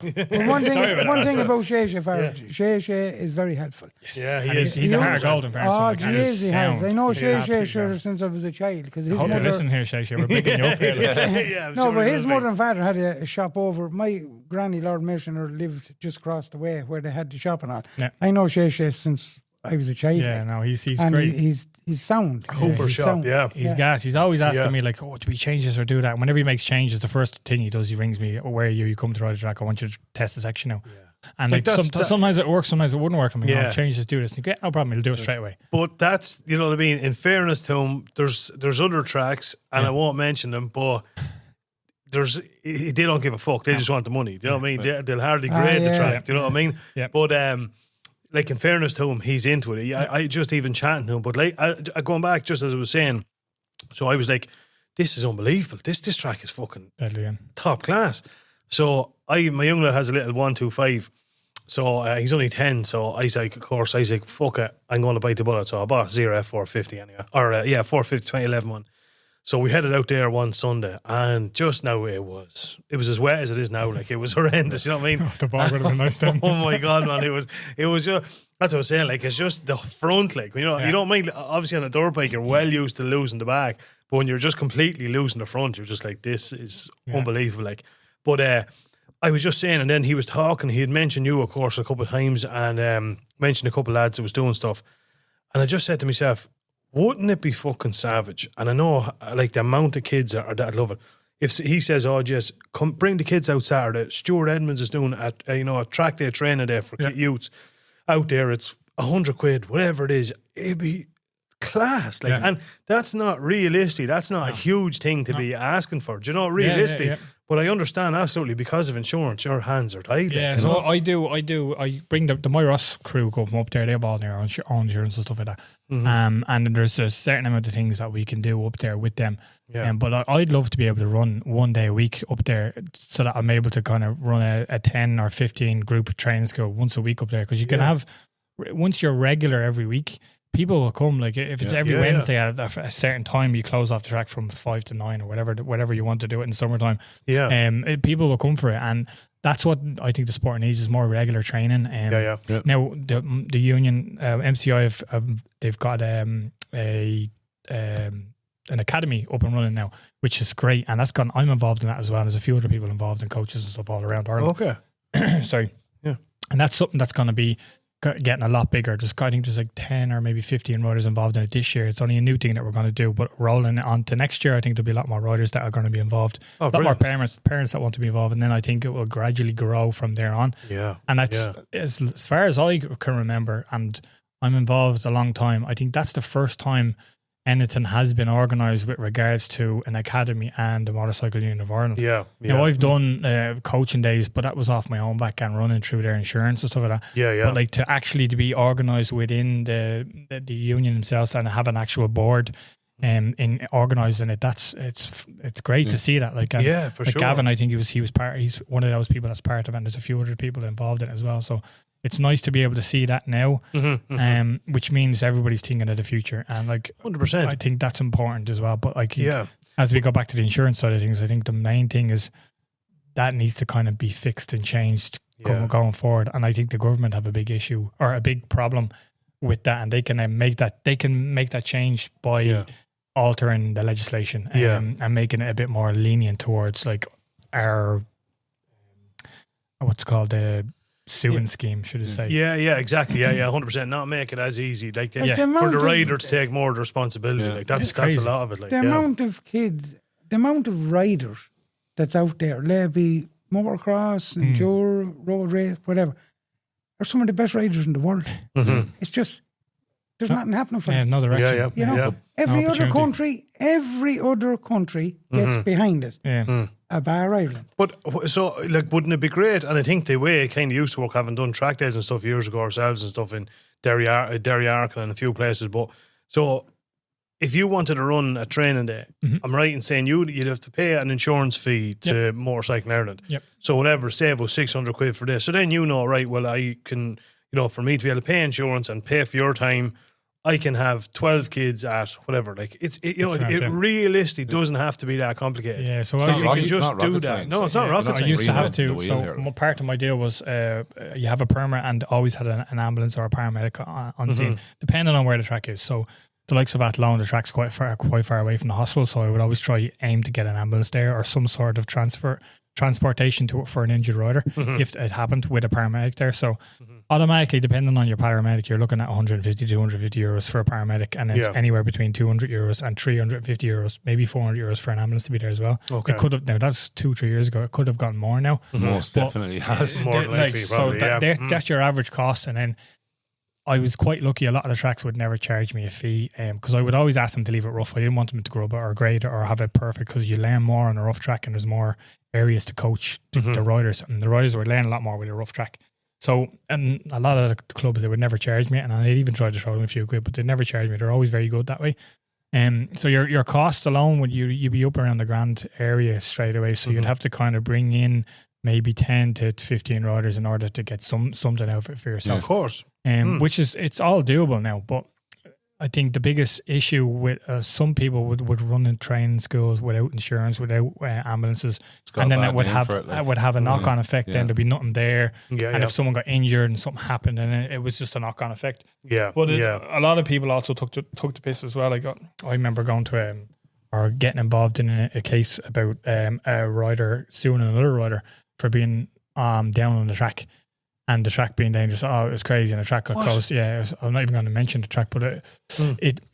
Well, one thing about Shay Farage, Shay is very helpful. Yes. Yeah, he's a hard golden fan. Oh, geez, he has. I know Shay since I was a child. Because his mother. Listen here, Shay, we're bigging you up here. No, but his mother and father had a shop over. My granny, Lord Missioner, lived just across the way where they had the shop and all. Yeah. I know Shay since I was a child. Yeah, no, he's and great. He's sound. Cooper shop, sound. yeah. He's gas. He's always asking me like, "Oh, do we change this or do that?" And whenever he makes changes, the first thing he does, he rings me. "Oh, where are you? You come to ride the track. I want you to test the section now." Yeah. And like sometimes it works, sometimes it wouldn't work. I'm like, "Oh, change this, do this." And you go, no problem. He'll do it straight away. But that's, you know what I mean. In fairness to him, there's other tracks, and I won't mention them, but they don't give a fuck. They just want the money. Do you know what I mean? They'll hardly grade the track. Do you know what I mean? Yeah. But like in fairness to him, he's into it. I just even chatting to him, but like going back, just as I was saying, so I was like, this is unbelievable. This track is fucking top class. So my young lad has a little 125. So he's only 10. So I was like, of course, I was like, fuck it, I'm going to bite the bullet. So I bought 0F450 anyway, or 450 2011 one. So we headed out there one Sunday, and just now it was as wet as it is now. Like, it was horrendous. You know what I mean? The bar would have been nice then. Oh my God, man! It was just, that's what I was saying. Like, it's just the front. Like, you don't mind. Obviously, on a dirt bike, you're well used to losing the back, but when you're just completely losing the front, you're just like, this is unbelievable. Like, but I was just saying, and then he was talking. He had mentioned you, of course, a couple of times, and mentioned a couple of lads that was doing stuff, and I just said to myself, wouldn't it be fucking savage? And I know, like, the amount of kids that love it. If he says, "Oh, just come bring the kids out Saturday," Stuart Edmonds is doing a track day training day for youths out there. It's £100, whatever it is. It'd be class, like, and that's not realistic. That's not a huge thing to be asking for. Do you know, realistic? But I understand absolutely, because of insurance, your hands are tied. Yeah, like, so I bring the My Ross crew come up there. They have all their own insurance and stuff like that. Mm-hmm. And there's a certain amount of things that we can do up there with them. Yeah. But I'd love to be able to run one day a week up there, so that I'm able to kind of run a 10 or 15 group training school once a week up there. Because you can have, once you're regular every week, people will come. Like, if it's every Wednesday at a certain time, you close off the track from 5 to 9 or whatever you want to do it in summertime. Yeah. People will come for it, and that's what I think the sport needs, is more regular training. Now the union MCI they've got an academy up and running now, which is great, and I'm involved in that as well. There's a few other people involved, and coaches and stuff all around Ireland. Okay. Sorry. Yeah. And that's something that's going to be getting a lot bigger. I think there's like 10 or maybe 15 riders involved in it this year. It's only a new thing that we're going to do, but rolling on to next year, I think there'll be a lot more riders that are going to be involved. A lot more parents that want to be involved, and then I think it will gradually grow from there on. Yeah. And that's as far as I can remember, and I'm involved a long time, I think that's the first time anything has been organised with regards to an academy and the Motorcycle Union of Ireland. Now, I've done coaching days, but that was off my own back and running through their insurance and stuff like that. But like, to actually to be organised within the union themselves and have an actual board in organising it, it's great to see that. Like, for sure. Gavin, I think he's one of those people that's part of it, and there's a few other people involved in it as well. So it's nice to be able to see that now, which means everybody's thinking of the future, and like 100%. I think that's important as well. But like, as we go back to the insurance side of things, I think the main thing is that needs to kind of be fixed and changed going forward. And I think the government have a big issue or a big problem with that, and they can make that change by altering the legislation and making it a bit more lenient towards like our what's called the suing scheme, should I say? Yeah, exactly. 100%. Not make it as easy, like for the rider to take more of the responsibility. Like, that's a lot of it. Like, the amount of kids, the amount of riders that's out there, let it be motocross, enduro, road race, whatever, are some of the best riders in the world. Mm-hmm. It's just, there's nothing happening for them. No direction. You know, every other country gets behind it. A bar Ireland. But so, like, wouldn't it be great? And I think the way it kind of used to work, having done track days and stuff years ago ourselves and stuff in Derry Arkin and a few places. But so if you wanted to run a training day, I'm right in saying you'd have to pay an insurance fee to Motorcycle Ireland. Yep. So whatever, say it was 600 quid for this. So then right, well, I can, for me to be able to pay insurance and pay for your time, I can have 12 kids at whatever. Like it realistically doesn't have to be that complicated. Yeah, so you can just do that. Science. No, it's not rocket I science. used to have to. So part of my deal was you have a permit and always had an ambulance or a paramedic on scene, depending on where the track is. So the likes of Athlone, the track's quite far away from the hospital. So I would always aim to get an ambulance there or some sort of transportation for an injured rider if it happened with a paramedic there. So automatically, depending on your paramedic, you're looking at 150 to 250 euros for a paramedic, and it's anywhere between 200 euros and 350 euros, maybe 400 euros for an ambulance to be there as well. Okay. It could have, now that's 2-3 years ago, it could have gone more now. Most definitely has. More than likely, probably, that's your average cost. And then I was quite lucky, a lot of the tracks would never charge me a fee because I would always ask them to leave it rough. I didn't want them to grub it or grade it or have it perfect, because you learn more on a rough track and there's more areas to coach the riders, and the riders would learn a lot more with a rough track. So, and a lot of the clubs, they would never charge me, and I'd even tried to show them a few quid, but they'd never charge me. They're always very good that way. So your cost alone, would you'd be up around the grand area straight away. So you'd have to kind of bring in maybe 10 to 15 riders in order to get something out of it for yourself. Of course. Which is, it's all doable now, but I think the biggest issue with some people would run in training schools without insurance, without ambulances, and then it would have a knock-on effect. Then there'd be nothing there, and if someone got injured and something happened, and it was just a knock-on effect. But a lot of people also took the piss as well. I remember going to or getting involved in a case about a rider suing another rider for being down on the track. And the track being dangerous, it was crazy, and the track got closed. Yeah, I'm not even going to mention the track, but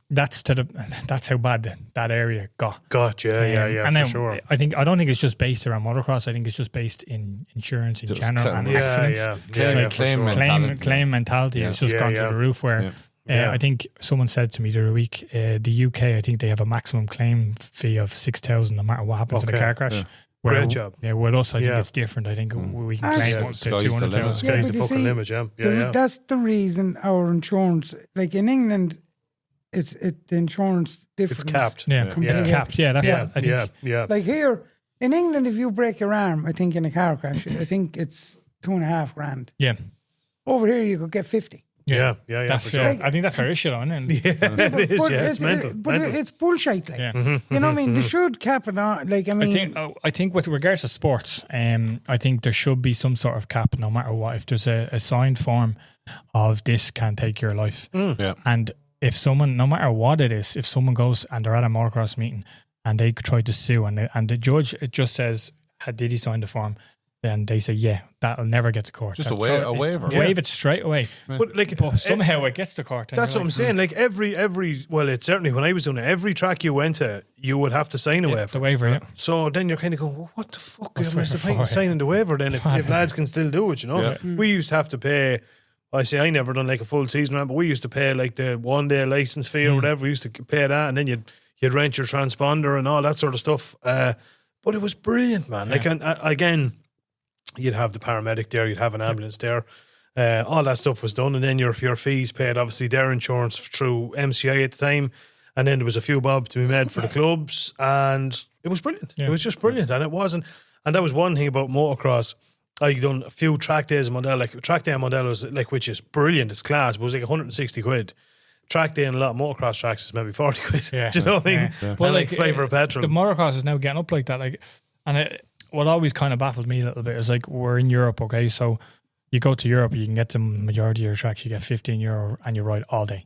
that's how bad that area got. And then, for sure. I don't think it's just based around motocross. I think it's just based in insurance in general and accidents. Claim mentality has just gone through the roof. Where I think someone said to me the other week, the UK, I think they have a maximum claim fee of 6,000 no matter what happens in a car crash. Great job. Yeah, with us, I think it's different. I think we can claim up to 200,000. Sky's the fucking limit, That's the reason our insurance, like in England, the insurance difference. It's capped. It's capped. Yeah, that's it. I think. Like here, in England, if you break your arm, I think in a car crash, I think it's $2,500. Yeah. Over here, you could get 50. Yeah. That's for sure. I think that's our issue on it. It is. It's mental. But it's bullshit. Like, you know what I mean? They should cap it on. Like, I think with regards to sports, I think there should be some sort of cap, no matter what. If there's a signed form of this can take your life, and if someone, no matter what it is, if someone goes and they're at a motocross meeting and they try to sue, and the judge, it just says, did he sign the form? Then they say, yeah, that'll never get to court. Just a waiver. Waive it straight away. But somehow it gets to court. That's what I'm saying. Like every it's certainly when I was doing it, every track you went to, you would have to sign a waiver. The waiver, So then you're kind of going, well, what the fuck am I supposed to signing the waiver then if lads can still do it, you know? We used to have to pay, I never done like a full season round, but we used to pay like the 1 day license fee or whatever. We used to pay that, and then you'd rent your transponder and all that sort of stuff. But it was brilliant, man. Like, and again, you'd have the paramedic there, you'd have an ambulance there. All that stuff was done, and then your fees paid, obviously their insurance through MCI at the time, and then there was a few bob to be made for the clubs, and it was brilliant. It was just brilliant, and it wasn't. And that was one thing about motocross. I've done a few track days in Mondale. Like track day in Mondale was like, which is brilliant. It's class. But it was like 160 quid. Track day in a lot of motocross tracks is maybe 40 quid. Do you know what I mean? Yeah. Well, like flavour of petrol. The motocross is now getting up like that. Like, and what always kind of baffled me a little bit is like, we're in Europe, okay? So you go to Europe, you can get the majority of your tracks, you get €15 and you ride all day.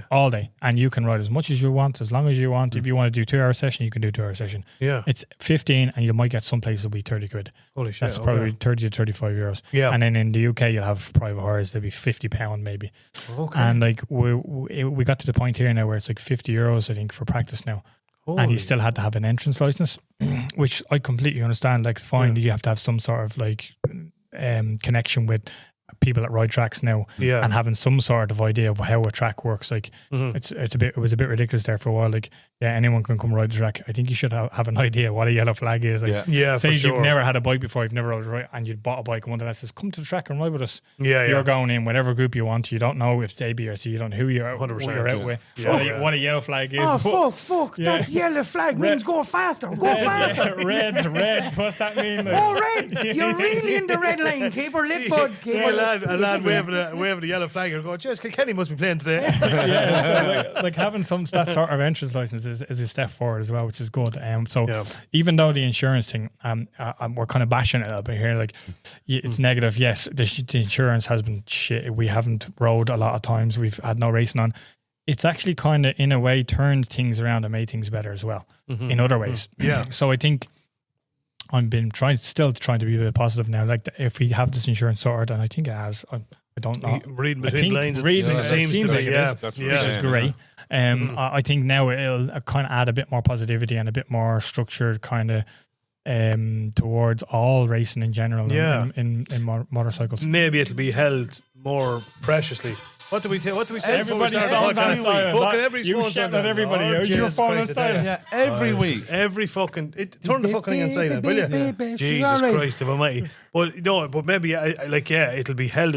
All day. And you can ride as much as you want, as long as you want. If you want to do 2-hour session, you can do 2-hour session. Yeah. It's 15 and you might get some places will be 30 quid. Holy shit. That's probably 30 to €35. Yeah. And then in the UK, you'll have private hires, they'll be £50 maybe. Okay. And like we got to the point here now where it's like €50, I think, for practice now. And you still had to have an entrance license, which I completely understand. Like, fine, you have to have some sort of like connection with people that ride tracks now and having some sort of idea of how a track works. Like it was a bit ridiculous there for a while. Like anyone can come ride the track. I think you should have an idea what a yellow flag is. Like, say you've never had a bike before, you've never rode a right, and you bought a bike, and one of them says, "Come to the track and ride with us." You're going in whatever group you want. You don't know if it's A, B, or C. You don't know who you're out with. What a yellow flag is. Oh fuck! That yellow flag means go faster. Go faster. Red. What's that mean? Like? Oh, red! You're really in the red line. Keep her lip bud. A lad waving the yellow flag and go, "Jeez, Kilkenny must be playing today." So like having that sort of entrance license is a step forward as well, which is good. Even though the insurance thing, we're kind of bashing it a little bit here. Like it's negative. Yes, the insurance has been shit. We haven't rode a lot of times. We've had no racing on. It's actually kind of in a way turned things around and made things better as well in other ways. So I think I've been trying to be a bit positive now. Like if we have this insurance sorted, and I think it has. I don't know. Reading between the lines, it seems like it is, which is great. I think now it'll kind of add a bit more positivity and a bit more structured kind of towards all racing in general in motorcycles. Maybe it'll be held more preciously. What do we say? Everybody's phone's on silent. You shout at everybody. Your phone on silent. Yeah, every week. Every fucking... turn the fucking thing on silent, will you? Jesus Christ almighty. But maybe, it'll be held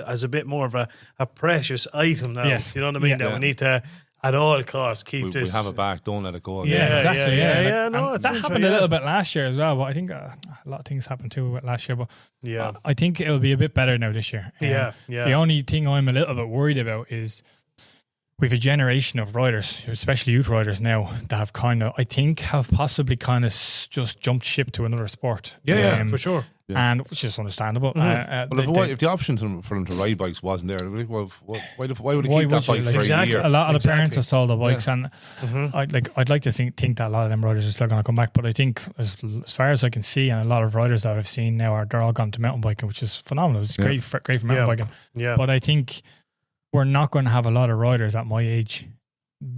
as a bit more of a precious item now. Yes. You know what I mean? That we need to, at all costs, keep this... We have it back, don't let it go. Exactly. That happened a little bit last year as well, but I think a lot of things happened too last year, but I think it'll be a bit better now this year. The only thing I'm a little bit worried about is we've a generation of riders, especially youth riders now, that have possibly just jumped ship to another sport. For sure. And which is understandable. If the option for them to ride bikes wasn't there, why would they keep that bike for a year? A lot of the parents have sold their bikes, and I'd like to think that a lot of them riders are still going to come back. But I think as far as I can see, and a lot of riders that I've seen now they're all gone to mountain biking, which is phenomenal. It's great for mountain biking. Yeah. But I think we're not going to have a lot of riders at my age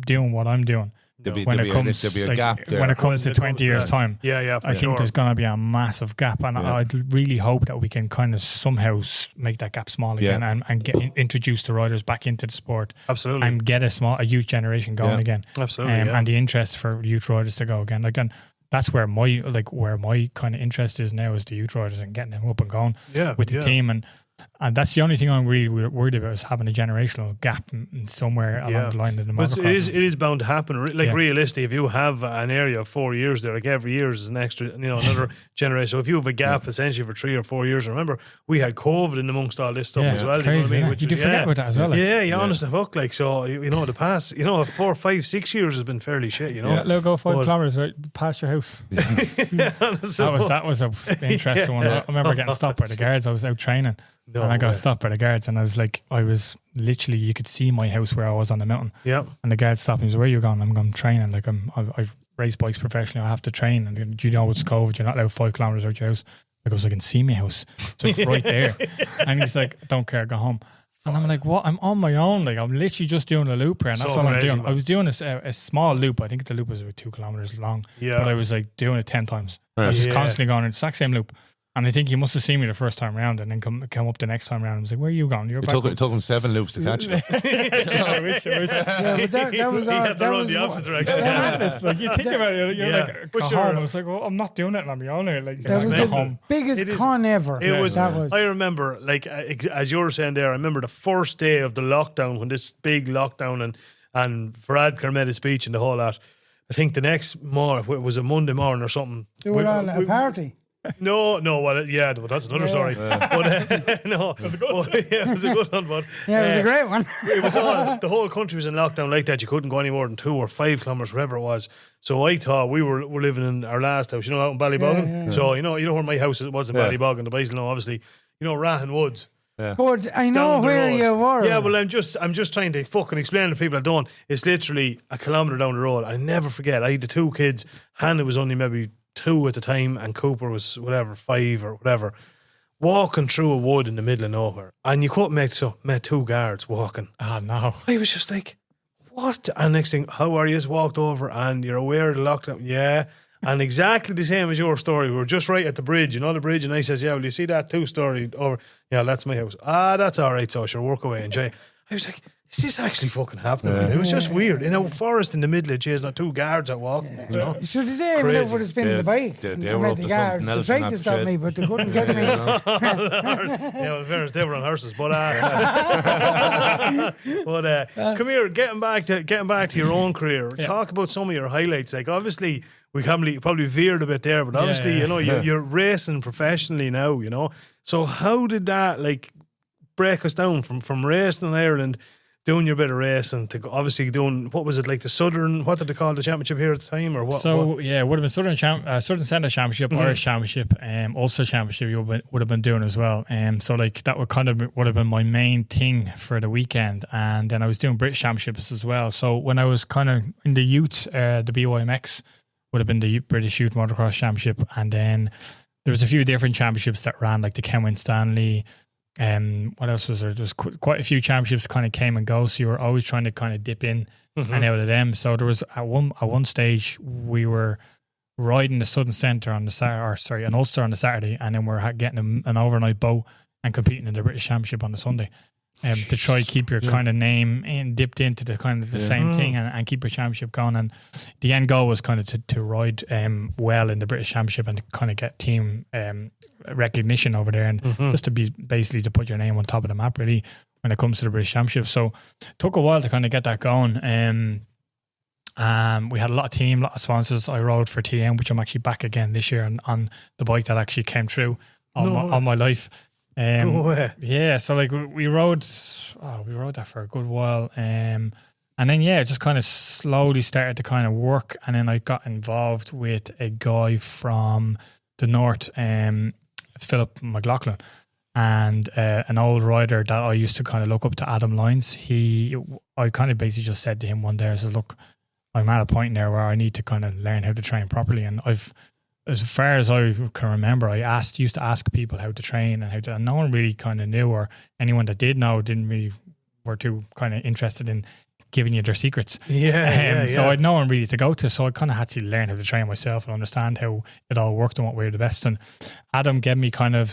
doing what I'm doing. There'll be a gap there. When it comes to 20 years' time. I think there's going to be a massive gap, and I'd really hope that we can kind of somehow make that gap small again and get introduce the riders back into the sport. Absolutely. And get a youth generation going again. Absolutely. And the interest for youth riders to go again. Again, that's where my kind of interest is now, is the youth riders and getting them up and going with the team. And that's the only thing I'm really worried about, is having a generational gap in somewhere along the line of the motocross. But it is bound to happen. Realistically, if you have an area of 4 years there, like every year is an extra, another generation. So if you have a gap essentially for 3 or 4 years, remember we had COVID in amongst all this stuff as well. Crazy, you know what I mean? Which you do forget about that as well. Honest to fuck. Like, so the past 4, 5, 6 years has been fairly shit. Let go 5 kilometers right past your house. That was an interesting one. I remember getting stopped by the guards. I was out training. And I got stopped by the guards, and I was literally, you could see my house where I was on the mountain. Yeah. And the guard stopped me. He said, "Where are you going?" I'm going training. Like I race bikes professionally. I have to train. And it's COVID. You're not allowed 5 kilometers out your house. I goes, "I can see my house. It's right there." And he's like, "Don't care. Go home." And I'm like, "What? I'm on my own. Like I'm literally just doing a loop here, and that's all I'm doing." Man. I was doing a small loop. I think the loop was about 2 kilometers long. Yeah. But I was like doing it 10 times. I was just constantly going in the exact same loop. And I think he must have seen me the first time round, and then come up the next time round. I was like, "Where are you going?" It took him 7 loops to catch you. I wish. Yeah, but that was the opposite direction. Like you think about it, you're like, "Go home." I was like, "Well, I'm not doing it on my own here." Like that was the biggest con ever. It was. I remember, like as you were saying there, I remember the first day of the lockdown, when this big lockdown and Varadkar made a speech and the whole lot. I think the next morning, it was a Monday morning or something. They were on a party. No, but that's another story. But no, it was a good one. It was a good one. But it was a great one. It was all, the whole country was in lockdown like that. You couldn't go any more than 2 or 5 kilometres, wherever it was. So I thought we were living in our last house, out in Ballyboggin. So where my house was in Ballyboggin. The boys know, obviously, Rahan Woods. Yeah. But I know where you were. Yeah, well, I'm just trying to fucking explain to people I don't. It's literally a kilometre down the road. I never forget. I had the 2 kids. Hannah was only maybe 2 at the time, and Cooper was 5 or whatever, walking through a wood in the middle of nowhere, and you couldn't met 2 guards walking. Oh no. I was just like, what? And next thing, how are you? Walked over, and you're aware of the lockdown. Yeah. And exactly the same as your story. We were just right at the bridge, the bridge, and I says, yeah, well, you see that 2-story over? Yeah, that's my house. That's all right, so I shall work away. And Jay, I was like, is this actually fucking happening? It was just weird. In a forest in the middle of Jay's, not 2 guards out walking. So the day when I would have been in the bike, they were up to something else. They tried to stop me, but they couldn't get me. Yeah, well, in fairness, they were on horses. But come here, getting back to your own career. Talk about some of your highlights. Like, obviously, we probably veered a bit there, but obviously, you're racing professionally now. So how did that break us down from racing in Ireland, doing your bit of racing, to obviously doing, what was it, like the Southern, what did they call the championship here at the time, or what? So yeah, it would have been Southern Centre Championship, Irish Championship, Ulster Championship you would have been doing as well. So that would have been my main thing for the weekend, and then I was doing British Championships as well. So when I was kind of in the youth, the BYMX would have been the British Youth Motocross Championship, and then there was a few different championships that ran, like the Kenwin Stanley. What else was there? There was quite a few championships kind of came and go, so you were always trying to kind of dip in and out of them. So there was at one stage we were riding the Southern Centre on the Saturday, an Ulster on the Saturday, and then we're getting an overnight boat and competing in the British Championship on the Sunday. To try to keep your kind of name dipped into the kind of the same thing and keep your championship going. And the end goal was kind of to ride well in the British Championship and to kind of get team recognition over there, and just to be basically to put your name on top of the map really when it comes to the British Championship. So it took a while to kind of get that going. We had a lot of sponsors. I rode for TM, which I'm actually back again this year on the bike that actually came through all my life. Yeah, so we rode that for a good while, and then it just kind of slowly started to kind of work, and then I got involved with a guy from the north, Philip McLaughlin, and an old rider that I used to kind of look up to, Adam Lyons. I kind of basically just said to him one day, I said, look, I'm at a point there where I need to kind of learn how to train properly, and as far as I can remember, I used to ask people how to train and no one really kind of knew, or anyone that did know were too kind of interested in giving you their secrets. So I had no one really to go to, so I kind of had to learn how to train myself and understand how it all worked and what way the best. And Adam gave me kind of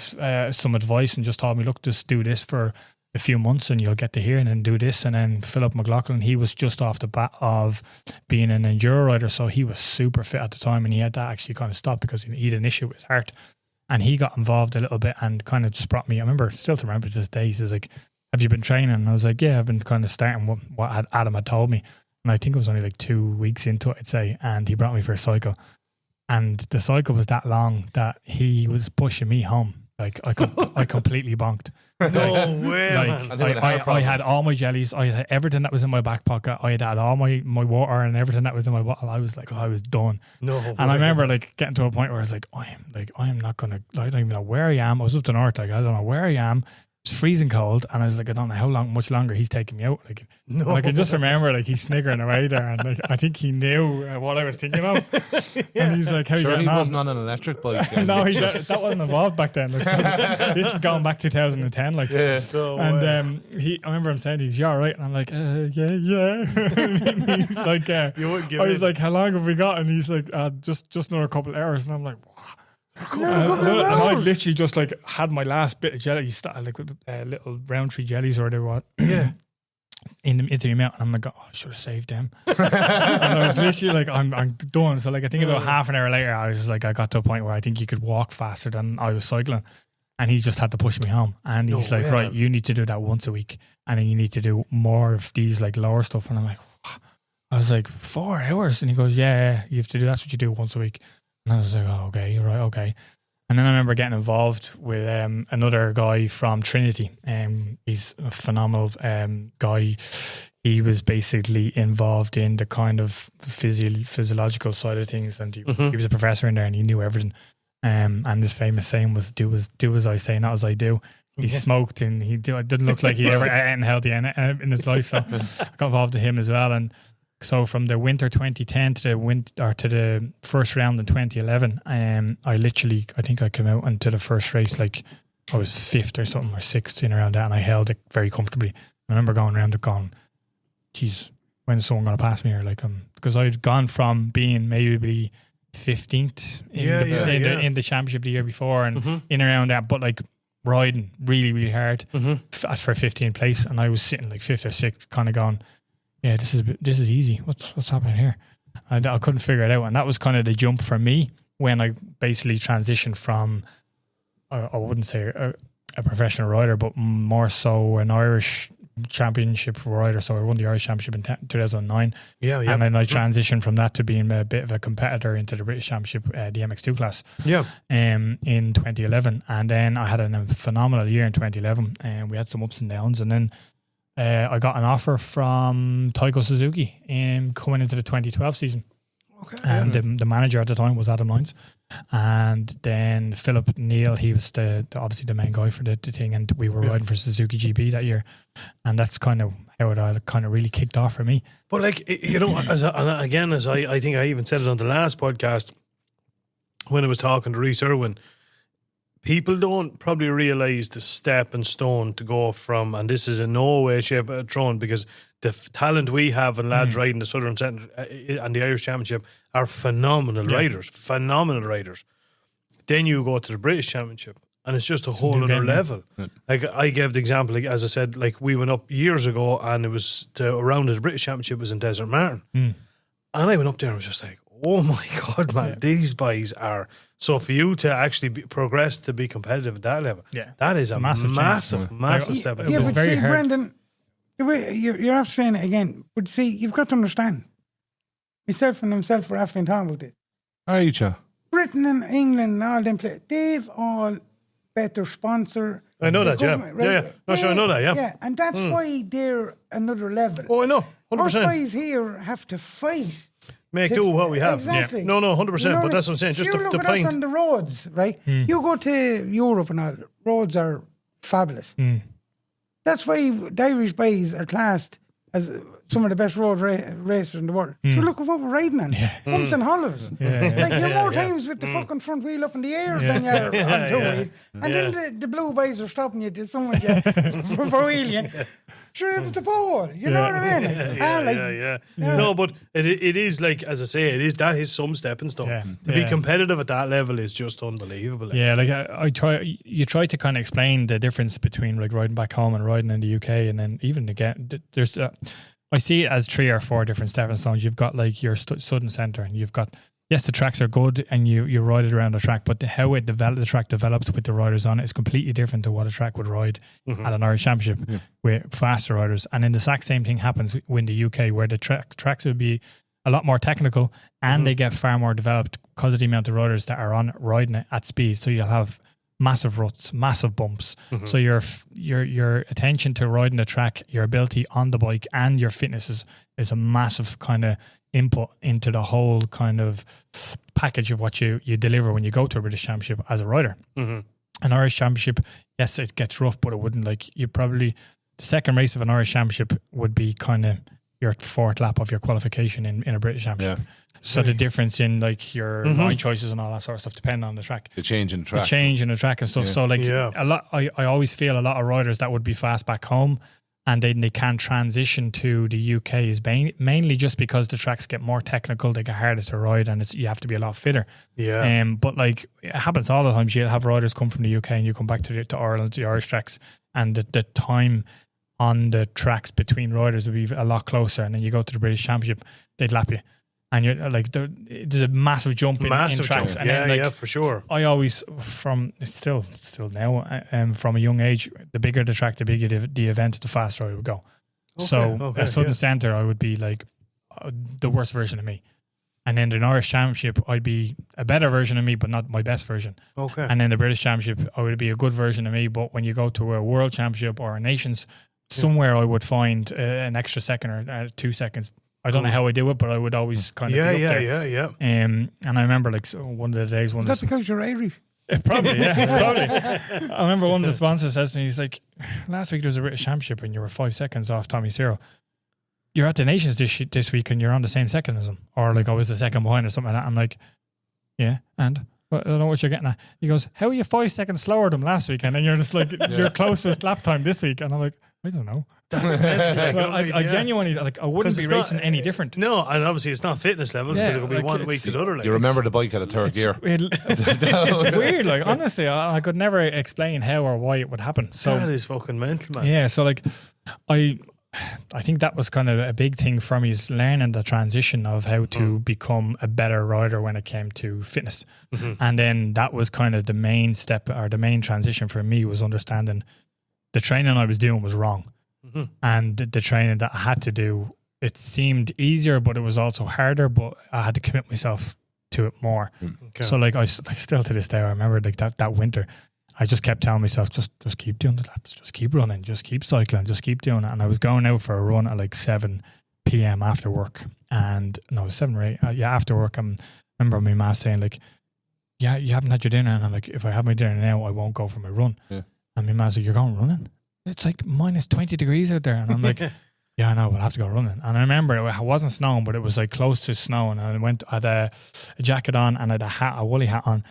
some advice and just told me, look, just do this for a few months and you'll get to here, and then do this. And then Philip McLaughlin, he was just off the bat of being an enduro rider, so he was super fit at the time, and he had to actually kind of stop because he had an issue with his heart, and he got involved a little bit and kind of just brought me, still to remember to this day, he says like, have you been training? And I was like, yeah, I've been kind of starting what Adam had told me, and I think it was only like 2 weeks into it, I'd say, and he brought me for a cycle, and the cycle was that long that he was pushing me home. Like I completely bonked. No way, man. I had all my jellies. I had everything that was in my back pocket. I had all my water and everything that was in my bottle. I was like, I was done. No. And I remember getting to a point where I was like, I am not gonna. I don't even know where I am. I was up the north. I don't know where I am. It's freezing cold, and I was like, I don't know much longer he's taking me out. I can just remember he's sniggering away there, and I think he knew what I was thinking of. And he's like, "How you getting on?" He wasn't on an electric bike. No, that wasn't involved back then. This is going back 2010. I remember him saying, "He's you all right?" And I'm like, "Yeah." And he's like, I was like, "How long have we got?" And he's like, "Just another couple of hours." And I'm like, "What?" And I literally just had my last bit of jelly, little round tree jellies or whatever. Yeah. Into your mouth, and I'm like, oh, I should have saved them. And I was literally I'm done. So I think about half an hour later, I was I got to a point where I think you could walk faster than I was cycling, and he just had to push me home. And he's right, you need to do that once a week, and then you need to do more of these lower stuff. And I'm like, what? I was like, 4 hours, and he goes, yeah, you have to do. That's what you do once a week. And I was like, oh, okay, you're right, okay. And then I remember getting involved with another guy from Trinity. He's a phenomenal guy. He was basically involved in the kind of physiological side of things, and he was a professor in there, and he knew everything. And his famous saying was, do as I say, not as I do. He smoked, and it didn't look like he ever ate anything healthy in his life. So I got involved with him as well. And so from the winter 2010 to the first round in 2011, I think I came out into the first race I was 5th or something, or 6th in around that, and I held it very comfortably. I remember going around it going, geez, when is someone going to pass me here? Because I'd gone from being maybe 15th in the championship the year before, and in around that, but like riding really, really hard for 15th place, and I was sitting like 5th or 6th, kind of going, yeah, this is easy. What's happening here? And I couldn't figure it out, and that was kind of the jump for me when I basically transitioned from, I wouldn't say a professional rider, but more so an Irish championship rider. So I won the Irish Championship in 2009. And then I transitioned from that to being a bit of a competitor into the British Championship, the MX2 class. In 2011, and then I had a phenomenal year in 2011, and we had some ups and downs, and then I got an offer from Taiko Suzuki coming into the 2012 season. Okay. And the manager at the time was Adam Lyons. And then Philip Neal, he was obviously the main guy for the thing, and we were riding for Suzuki GB that year. And that's kind of how it all kind of really kicked off for me. But like, you know, as I think I even said it on the last podcast when I was talking to Rhys Irwin, people don't probably realise the stepping stone to go from, and this is in no way, shape, or thrown, because the talent we have and lads riding the Southern Centre and the Irish Championship are phenomenal riders. Then you go to the British Championship, and it's just a whole other level. Like I gave the example, like, as I said, like we went up years ago, and it was around the British Championship was in Desert Martin, and I went up there and was just like, oh my God, man, these boys are. So for you to actually progress to be competitive at that level, that is a massive step. Yeah, but see, Brendan, you're after saying it again. But see, you've got to understand. Myself and himself were after talking about it. Are you, Cha? Britain and England and all them they've all better sponsor. I know that, right? No, sure, I know that, Yeah, and that's why they're another level. Oh, I know, 100%. Us guys here have to fight. Make do what we have. Exactly. No, 100%. You know, but that's what I'm saying. Just you look the at point. us on the roads, right? You go to Europe and all, roads are fabulous. That's why the Irish boys are classed as some of the best road racers in the world. So look at what we're riding on. Bumps and hollows. Like you're more times with the fucking front wheel up in the air than you're on two wheel. And then the blue boys are stopping you to someone for wheeling. Sure, it was the pole. You know what I mean? No, but it is like, as I say, that is some stepping stone. To be competitive at that level is just unbelievable. Like. Yeah, like you try to kind of explain the difference between like riding back home and riding in the UK, and then even again, there's I see it as 3 or 4 different stepping stones. You've got like your Southern Centre, and you've got, yes, the tracks are good, and you ride it around the track, but how the track develops with the riders on it is completely different to what a track would ride at an Irish Championship with faster riders. And then the exact same thing happens in the UK, where the tracks would be a lot more technical, and they get far more developed because of the amount of riders that are on riding it at speed. So you'll have massive ruts, massive bumps. So your attention to riding the track, your ability on the bike, and your fitness is a massive kind of input into the whole kind of package of what you deliver when you go to a British Championship as a rider. An Irish Championship, yes, it gets rough, but it wouldn't, like, you probably, the second race of an Irish Championship would be kind of your 4th lap of your qualification in a British Championship. So the difference in like your line choices and all that sort of stuff depend on the track. The change in track. The change in the track and stuff. So like a lot, I always feel a lot of riders that would be fast back home, and then they can't transition to the UK is mainly just because the tracks get more technical, they get harder to ride, and you have to be a lot fitter. But like it happens all the time. You have riders come from the UK and you come back to Ireland, to the Irish tracks, and the time on the tracks between riders would be a lot closer, and then you go to the British Championship, they'd lap you. And you're like, there's a massive jump in tracks. Jump. And then, like, for sure. I always, still now, from a young age, the bigger the track, the bigger the event, the faster I would go. A Southern Centre, I would be like the worst version of me. And then the Irish Championship, I'd be a better version of me, but not my best version. And then the British Championship, I would be a good version of me. But when you go to a World Championship or a Nations, somewhere I would find an extra second or 2 seconds. I don't know how I do it, but I would always kind of be up there. And I remember like one of the days... Is that because you're Irish? Probably, probably. I remember one of the sponsors says to me, he's like, last week there was a British Championship and you were 5 seconds off Tommy Cyril. You're at the Nations this week and you're on the same second as him. Or like I was the second behind or something like that. I'm like, yeah, and... I don't know what you're getting at. He goes, how are you 5 seconds slower than last week? And then you're just like, your closest lap time this week. And I'm like, I don't know. That's mental. Well, I genuinely, like, I wouldn't be racing any different. No, and obviously it's not fitness levels because it could be like, one week to the other. Like, You remember the bike at a third gear. It's weird. Like, honestly, I could never explain how or why it would happen. So that is fucking mental, man. yeah, so like, I think that was kind of a big thing for me, is learning the transition of how to become a better rider when it came to fitness. And then that was kind of the main step, or the main transition for me, was understanding the training I was doing was wrong. And the training that I had to do, it seemed easier, but it was also harder, but I had to commit myself to it more. Okay. So like, I still to this day, I remember like that winter, I just kept telling myself, just keep doing the laps, just keep running, just keep cycling, just keep doing it. And I was going out for a run at like 7 p.m. after work. And no, 7 or 8. After work. I remember my ma saying like, yeah, you haven't had your dinner. And I'm like, if I have my dinner now, I won't go for my run. Yeah. And my ma's like, you're going running? It's like minus 20 degrees out there. And I'm like, yeah, I know, but I have to go running. And I remember it wasn't snowing, but it was like close to snowing. And I had a jacket on and I had a woolly hat on.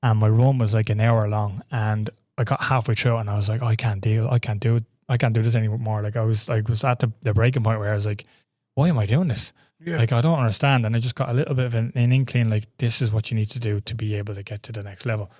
And my run was like an hour long. And I got halfway through it and I was like, I can't do this anymore. Like I was at the breaking point where I was like, why am I doing this? Yeah. Like, I don't understand. And I just got a little bit of an inkling, like, this is what you need to do to be able to get to the next level.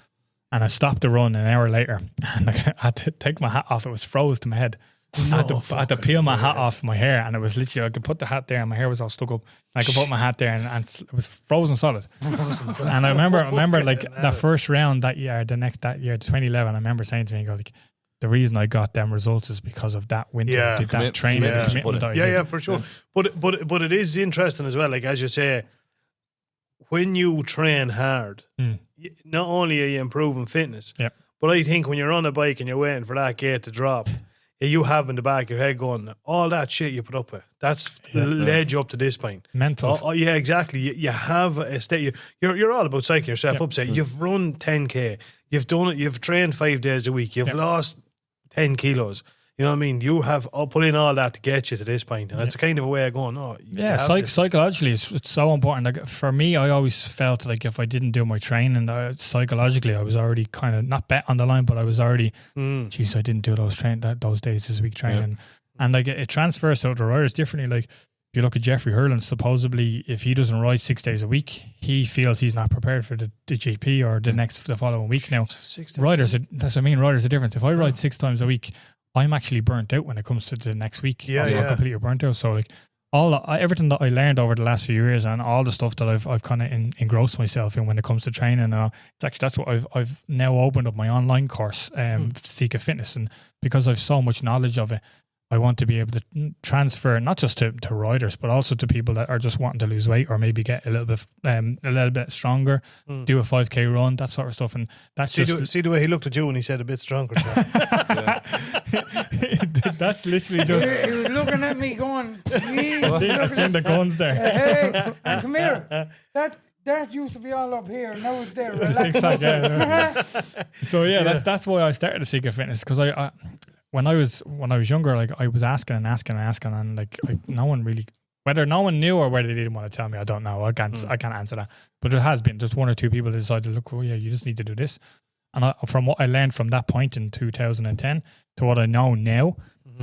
And I stopped the run an hour later and I had to take my hat off. It was froze to my head. I had to peel my hat off my hair, and it was literally, I could put the hat there and my hair was all stuck up. I could put my hat there and it was frozen solid. And I remember like that first round that year, that year, 2011, I remember saying to me, like, the reason I got them results is because of that winter, that training, the commitment that I did. Yeah, for sure. But it is interesting as well. Like, as you say, when you train hard, not only are you improving fitness, but I think when you're on a bike and you're waiting for that gate to drop, you have in the back of your head going, all that shit you put up with, that's led you up to this point. Mental. Yeah, exactly. You have a state. You're all about psyching yourself up. Say you've run 10K, you've done it. You've trained 5 days a week. You've lost 10 kilos. You know what I mean? You have put in all that to get you to this point, and it's a kind of a way of going. Psychologically, it's so important. Like, for me, I always felt like if I didn't do my training, psychologically, I was already kind of not bet on the line, but I was already, geez, I didn't do those days this week training, and like it transfers to other riders differently. Like, if you look at Jeffrey Hurlan, supposedly if he doesn't ride 6 days a week, he feels he's not prepared for the GP or the following week. Now, riders are different. If I ride 6 times a week, I'm actually burnt out when it comes to the next week. I'm completely burnt out. So like everything that I learned over the last few years and all the stuff that I've kind of engrossed myself in when it comes to training, it's actually, that's what I've now opened up my online course, Seek a Fitness, and because I've so much knowledge of it, I want to be able to transfer not just to riders, but also to people that are just wanting to lose weight or maybe get a little bit stronger, do a 5K run, that sort of stuff. And that's see the way he looked at you when he said a bit stronger. That's literally just. He was looking at me going, I seen the guns there. Hey, come here. That used to be all up here. Now it's there. It's a 6-pack, So that's why I started the Seek a Fitness, because I when I was younger, like, I was asking, and like no one really, whether no one knew or whether they didn't want to tell me, I don't know. I can't answer that. But there has been just 1 or 2 people that decided, look, you just need to do this. And from what I learned from that point in 2010 to what I know now,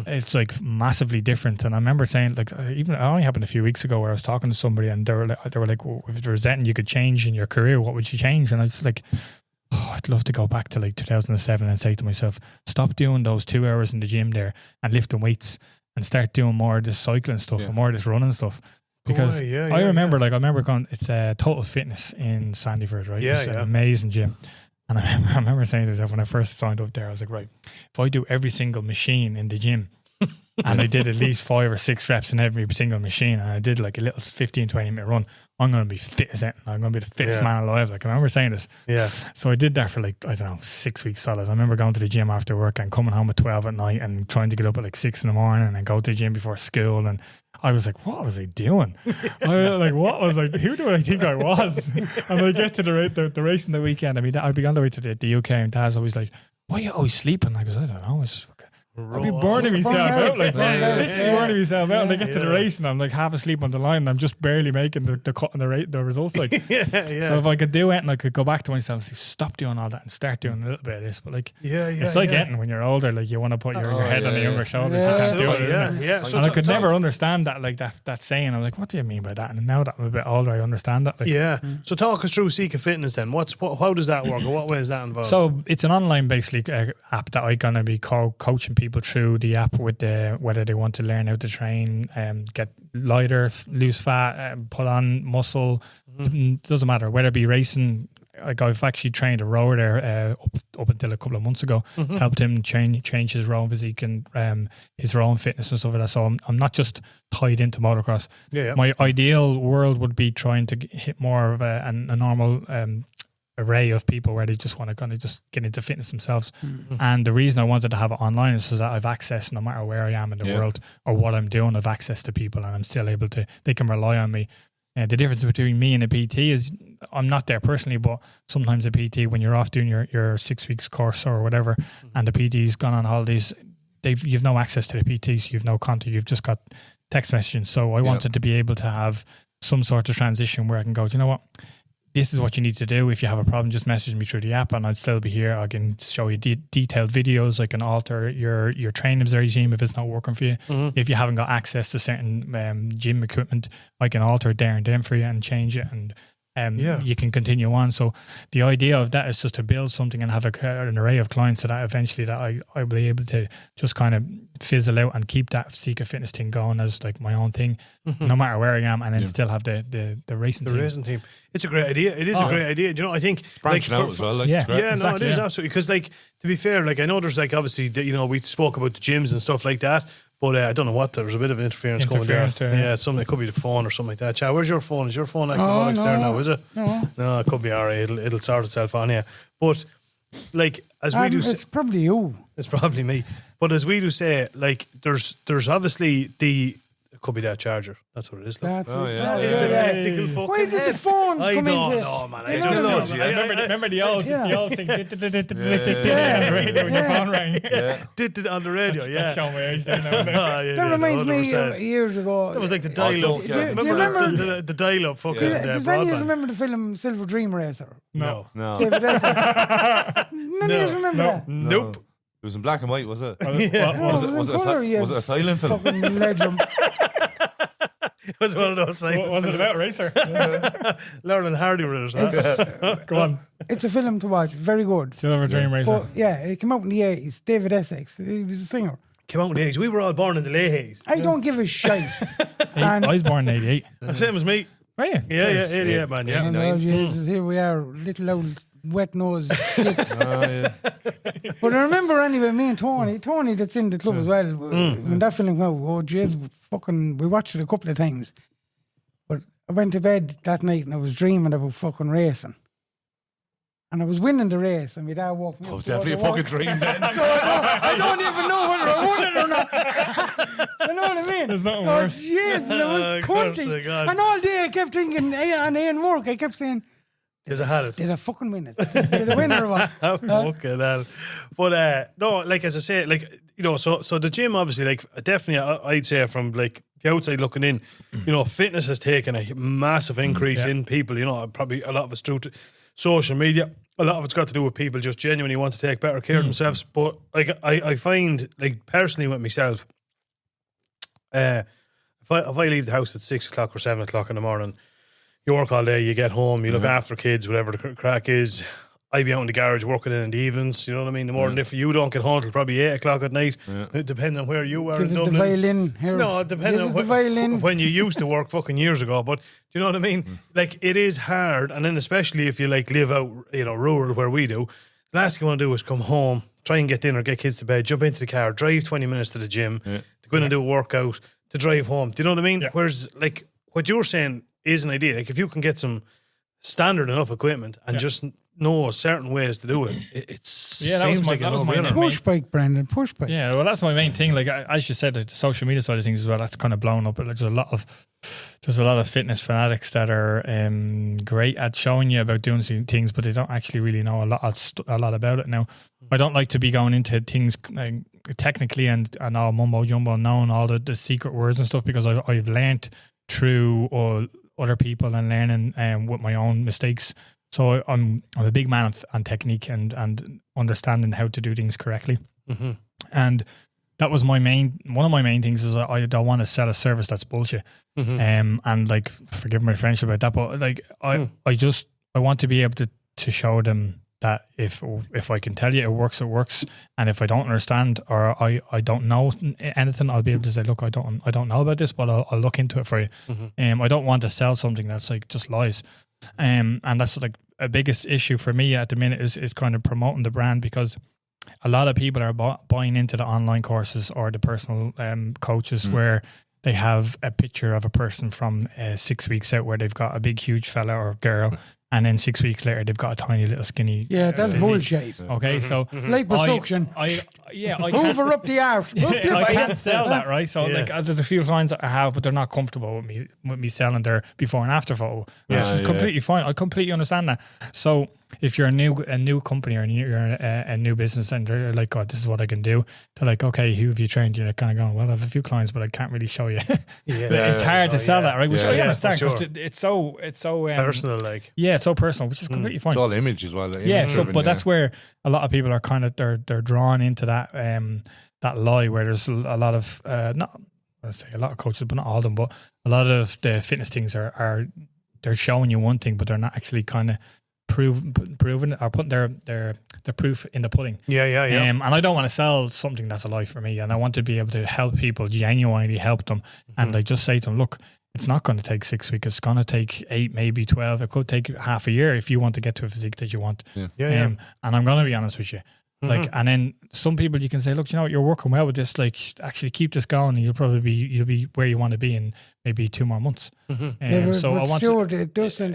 it's like massively different. And I remember saying, like, even it only happened a few weeks ago where I was talking to somebody and they were like, well, if there was anything you could change in your career, what would you change? And I was like, I'd love to go back to like 2007 and say to myself, stop doing those 2 hours in the gym there and lifting weights and start doing more of this cycling stuff and more of this running stuff. Because I remember going, it's Total Fitness in Sandyford, right? It's an amazing gym. And I remember saying to myself when I first signed up there, I was like, right, if I do every single machine in the gym and I did at least 5 or 6 reps in every single machine and I did like a little 15-20 minute run, I'm going to be fit as anything. I'm going to be the fittest man alive. Like, I remember saying this. Yeah. So I did that for like, I don't know, 6 weeks solid. I remember going to the gym after work and coming home at 12 at night and trying to get up at like 6 in the morning and go to the gym before school. And I was like, what was I doing? Who do I think I was? And I get to the race in the weekend. I mean, I'd be on the way to the UK and Dad's always like, why are you always sleeping? I goes, I don't know. It's I'll be burning myself out. Like, burning myself out. And I get to the race and I'm like half asleep on the line and I'm just barely making the cut and the results. Like, so if I could do it and I could go back to myself and say, stop doing all that and start doing a little bit of this. But like, it's like getting when you're older, like you want to put your head on the younger shoulders. You can't do it, isn't it? And I could never understand that, like that saying. I'm like, what do you mean by that? And now that I'm a bit older, I understand that. Like, So talk us through Seeker Fitness then. How does that work? Or what way is that involved? So it's an online basically app that I'm gonna be coaching people through the app with whether they want to learn how to train, get lighter, lose fat, put on muscle. Doesn't matter whether it be racing. Like I've actually trained a rower there up until a couple of months ago, helped him change his own physique and his own fitness and stuff like that. So I'm not just tied into motocross. My ideal world would be trying to hit more of a normal array of people where they just want to kind of just get into fitness themselves. And the reason I wanted to have it online is so that I've access, no matter where I am in the world or what I'm doing, I've access to people and I'm still able to, they can rely on me. The difference between me and a PT is I'm not there personally, but sometimes a PT, when you're off doing your 6 weeks course or whatever, and the PT's gone on holidays, you've no access to the PT, so you've no contact, you've just got text messaging. So I wanted to be able to have some sort of transition where I can go, do you know what? This is what you need to do. If you have a problem, just message me through the app and I'd still be here. I can show you detailed videos. I can alter your training regime if it's not working for you. If you haven't got access to certain gym equipment, I can alter it there and then for you and change it and you can continue on. So the idea of that is just to build something and have an array of clients so that eventually that I'll be able to just kind of fizzle out and keep that Seeker Fitness thing going as like my own thing, no matter where I am, and then still have the racing team. The racing team. It's a great idea. It is a great idea. You know, I think branching out as well. Like, no, it is absolutely, because like to be fair, like I know there's like obviously we spoke about the gyms and stuff like that. But I don't know what, there's a bit of interference going there. Yeah, something, it could be the phone or something like that. Chad, where's your phone? Is your phone like there now, is it? No, it could be alright. It'll sort itself on here. But like as we do, it's probably you. It's probably me. But as we do say, like there's obviously it could be that charger. That's what it is. Like. That is the technical fucking Why did the phones come into it? No, man. I don't know. Remember the old thing on the radio when your phone rang. Did it on the radio, That's showing my age there now. That reminds me of years ago. That was like the dial-up. Do you remember the dial-up fucking does any of you remember the film Silver Dream Racer? No. David Essex. None of you remember that? Nope. It was in black and white, was it? Was it a silent film? Fucking legend. It was one of those things. What was it about, Racer? Laurel and Hardy were in it. Go on. It's a film to watch. Very good. Silver Dream Racer. But it came out in the 80s. David Essex. He was a singer. Came out in the 80s. We were all born in the late 80s. I don't give a shit. I was born in 88. Same as me. Were you? Yeah, 88, man. Yeah. Oh, Jesus, here we are, little old wet-nosed kids. But I remember anyway, me and Tony that's in the club as well, when that film came out, oh jeez, we watched it a couple of times. But I went to bed that night and I was dreaming about fucking racing. And I was winning the race and my dad woke me up. Oh, definitely a fucking dream then. So I don't even know whether I won it or not. You know what I mean? There's nothing worse. Jesus, I was cunty. And all day I kept thinking, on A work, I kept saying, Because I had it. Did I fucking win it? Did I win it or what? Okay, then. But no, like as I say, like so the gym obviously, like definitely, I'd say from like the outside looking in, fitness has taken a massive increase in people. Probably a lot of it's through social media. A lot of it's got to do with people just genuinely want to take better care of themselves. But like I find, like personally with myself, if I leave the house at 6 o'clock or 7 o'clock in the morning. You work all day, you get home, you look after kids, whatever the crack is. I be out in the garage working in the evenings, you know what I mean? The morning, if you don't get home till probably 8 o'clock at night, depending on where you are Give in us Dublin. the violin here. No, depending on when you used to work fucking years ago. But do you know what I mean? Like, it is hard, and then especially if you like live out, rural where we do, the last thing you want to do is come home, try and get dinner, get kids to bed, jump into the car, drive 20 minutes to the gym, to go in and do a workout, to drive home. Do you know what I mean? Whereas, like, what you're saying is an idea. Like if you can get some standard enough equipment and just know certain ways to do it, that was my push bike, Brendan. Push bike. Yeah, well, that's my main thing. Like as you said, like, the social media side of things as well. That's kind of blown up. But like, there's a lot of there's a lot of fitness fanatics that are great at showing you about doing some things, but they don't actually really know a lot about it. Now, I don't like to be going into things technically and all mumbo jumbo, knowing all the secret words and stuff, because I've learned through other people and learning with my own mistakes. So I'm a big man on technique and understanding how to do things correctly. Mm-hmm. And that was one of my main things is I don't want to sell a service that's bullshit. Mm-hmm. And like, forgive my French about that, but like I want to be able to show them that if I can tell you it works, and if I don't understand or I don't know anything, I'll be able to say, look, I don't know about this, but I'll look into it for you. Mm-hmm. I don't want to sell something that's like just lies. And that's like a biggest issue for me at the minute is kind of promoting the brand, because a lot of people are buying into the online courses or the personal coaches where they have a picture of a person from 6 weeks out where they've got a big, huge fella or girl, and then 6 weeks later they've got a tiny little skinny. Yeah, that's physique. bullshit. Okay, so liposuction. I Hoover up the arse. I can't sell that, right? So like, there's a few clients that I have, but they're not comfortable with me selling their before and after photo. Which is completely fine. I completely understand that. So if you're a new company or you're a new business and you're like, God, this is what I can do, they're like, okay, who have you trained? You're kind of going, well, I have a few clients, but I can't really show you. It's hard to sell that, right? Which I understand, because it's so personal, like it's so personal, which is completely fine. It's all image as well. But that's where a lot of people are kind of they're drawn into that lie, where there's a lot of let's say a lot of coaches, but not all of them, but a lot of the fitness things are they're showing you one thing, but they're not actually kind of proving it or putting their proof in the pudding. And I don't want to sell something that's a lie for me, and I want to be able to help people, genuinely help them, and like just say to them, look, it's not going to take 6 weeks. It's going to take 8, maybe 12. It could take half a year if you want to get to a physique that you want. And I'm going to be honest with you. Like, and then some people you can say, look, you know what, you're working well with this. Like, actually keep this going, and you'll be where you want to be in maybe 2 more months. So I want Stuart, it doesn't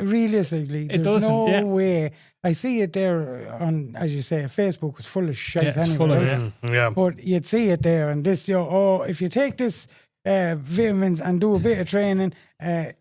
realistically. There's no way. I see it there on, as you say, Facebook is full of shit. It's full of it. But you'd see it there, and this, if you take this vitamins and do a bit of training,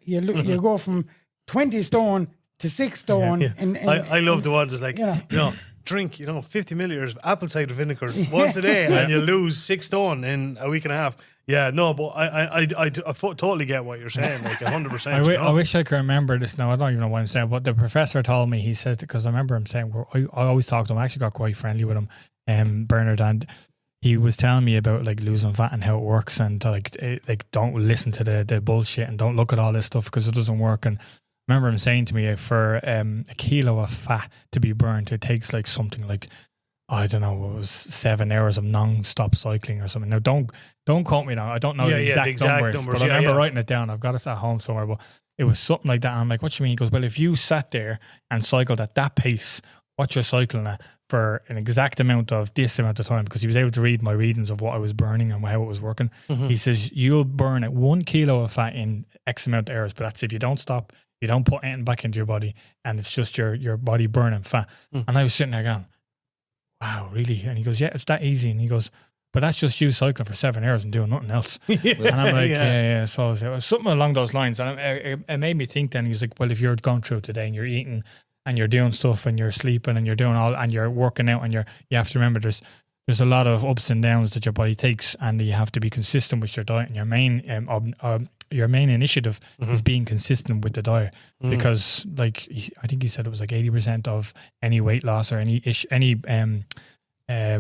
you go from 20 stone to 6 stone. I love the ones that's like, drink, 50 milliliters of apple cider vinegar once a day and you lose 6 stone in a week and a half. Yeah, no, but I totally get what you're saying, like 100%. I wish I could remember this now. I don't even know what I'm saying, but the professor told me, he said, because I remember him saying, I always talk to him, I actually got quite friendly with him, Bernard, and he was telling me about like losing fat and how it works, and like don't listen to the bullshit and don't look at all this stuff because it doesn't work. And I remember him saying to me, for a kilo of fat to be burnt, it takes like something like, I don't know, it was 7 hours of non-stop cycling or something. Now, don't quote me now. I don't know the exact numbers, but I remember writing it down. I've got it at home somewhere, but it was something like that. And I'm like, what do you mean? He goes, well, if you sat there and cycled at that pace, what you're cycling at for an exact amount of this amount of time, because he was able to read my readings of what I was burning and how it was working. He says, you'll burn at 1 kilo of fat in X amount of hours, but that's if you don't stop, you don't put anything back into your body, and it's just your body burning fat. And I was sitting there going, wow, really? And he goes, yeah, it's that easy. And he goes, but that's just you cycling for 7 hours and doing nothing else. And I'm like, yeah. So it was something along those lines. And it made me think then, he's like, well, if you're going through it today and you're eating and you're doing stuff and you're sleeping and you're doing all, and you're working out, and you have to remember there's a lot of ups and downs that your body takes, and you have to be consistent with your diet. And your main initiative is being consistent with the diet, because like I think he said it was like 80% of any weight loss or any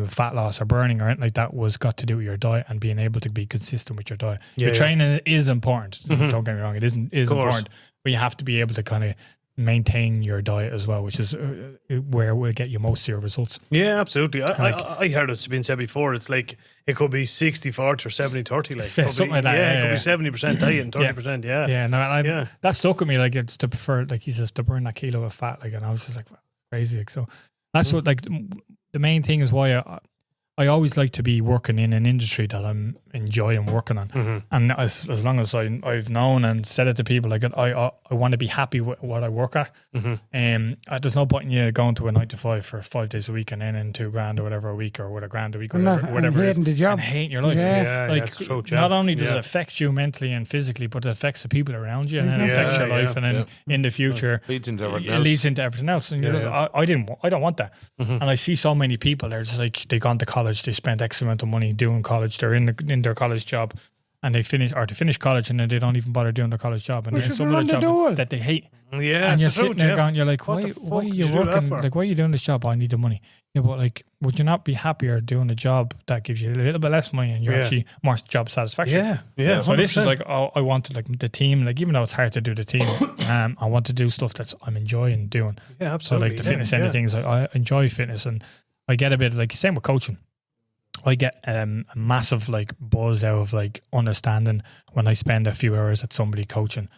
fat loss or burning or anything like that was got to do with your diet and being able to be consistent with your diet. Your training is important. Don't get me wrong, it is important, but you have to be able to kind of maintain your diet as well, which is where it will get you most of your results. Yeah, absolutely. I heard it's been said before, it's like it could be 60-40 or 70-30, like something like that. Yeah, it could be 70% diet and 30%. That stuck with me. Like, it's to prefer, like he says, to burn that kilo of fat. Like, and I was just like, crazy. Like, so that's what, like, the main thing is why I always like to be working in an industry that I'm enjoy and working on. And as long as I've known and said it to people, like I want to be happy with what I work at. There's no point in you going to a 9 to 5 for 5 days a week and earning $2,000 or whatever a week, or with $1,000 a week, or whatever hating the job and hating your life. Not only does it affect you mentally and physically, but it affects the people around you, and then it affects your life, and then in the future leads into everything else. And I don't want that. And I see so many people, they're just like, they gone to college, they spent X amount of money doing college, they're in their college job, and they finish college, and then they don't even bother doing their college job, and they're in some other job that they hate. Yeah, and you're sitting there going, you're like, why are you working? Like, why are you doing this job? Oh, I need the money. Yeah, but like, would you not be happier doing a job that gives you a little bit less money and you're actually more job satisfaction? Yeah. So this is like, I wanted like the team, like even though it's hard to do the team, I want to do stuff I'm enjoying doing. Yeah, absolutely. So like the fitness end of things, I enjoy fitness, and I get a bit like same with coaching. I get a massive like buzz out of like understanding when I spend a few hours at somebody coaching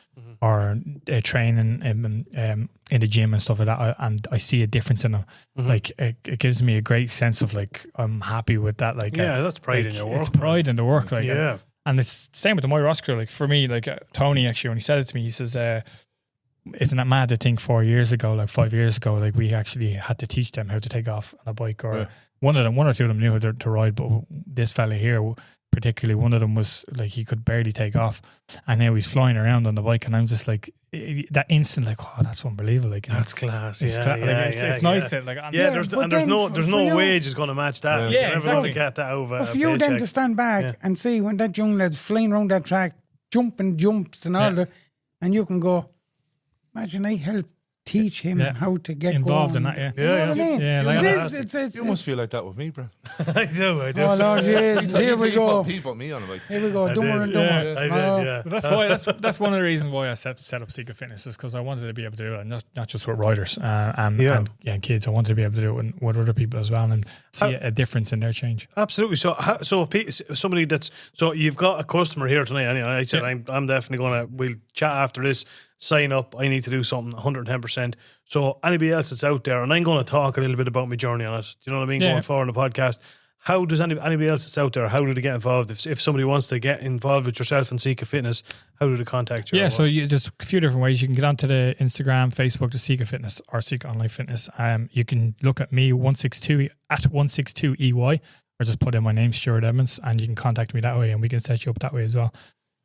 or training in the gym and stuff like that, and I see a difference in them. Like it gives me a great sense of like I'm happy with that. Like that's pride like, in your work. It's pride in the work. Like and it's the same with the My Ross crew. Like for me, like Tony actually, when he said it to me, he says, "Isn't it mad to think 4 years ago, like 5 years ago, like we actually had to teach them how to take off on a bike, or one or two of them knew how to ride, but this fella here, particularly one of them was like, he could barely take off, and now he's flying around on the bike, and I'm just like, that instant, like, oh, that's unbelievable. Like, that's class. It's nice that, like, there's no wage is going to match that. Yeah, exactly. Get that over. For you then to stand back and see when that young lad's flying around that track, jumping jumps and all that, and you can go, imagine I helped teach him how to get involved going. In that. You know what I mean? Yeah, you must feel like that with me, bro. I do. Oh Lord, yes. Here we go. He put me on a bike. Here we go. Dumber and dumber. I did. That's why. That's one of the reasons why I set up Secret Fitness, is because I wanted to be able to do it, not just with riders and kids. I wanted to be able to do it with other people as well, and see a difference in their change. Absolutely. So if somebody so you've got a customer here tonight. Anyway, I said I'm definitely we'll chat after this. Sign up. I need to do something 110%. So anybody else that's out there, and I'm going to talk a little bit about my journey on it. Do you know what I mean? Going forward in the podcast. How does anybody else that's out there, how do they get involved? If somebody wants to get involved with yourself and Seeker Fitness, how do they contact you? Yeah, so there's a few different ways. You can get onto the Instagram, Facebook, the Seeker Fitness or Seeker Online Fitness. You can look at me, 162 at 162EY, or just put in my name, Stuart Edmonds, and you can contact me that way, and we can set you up that way as well.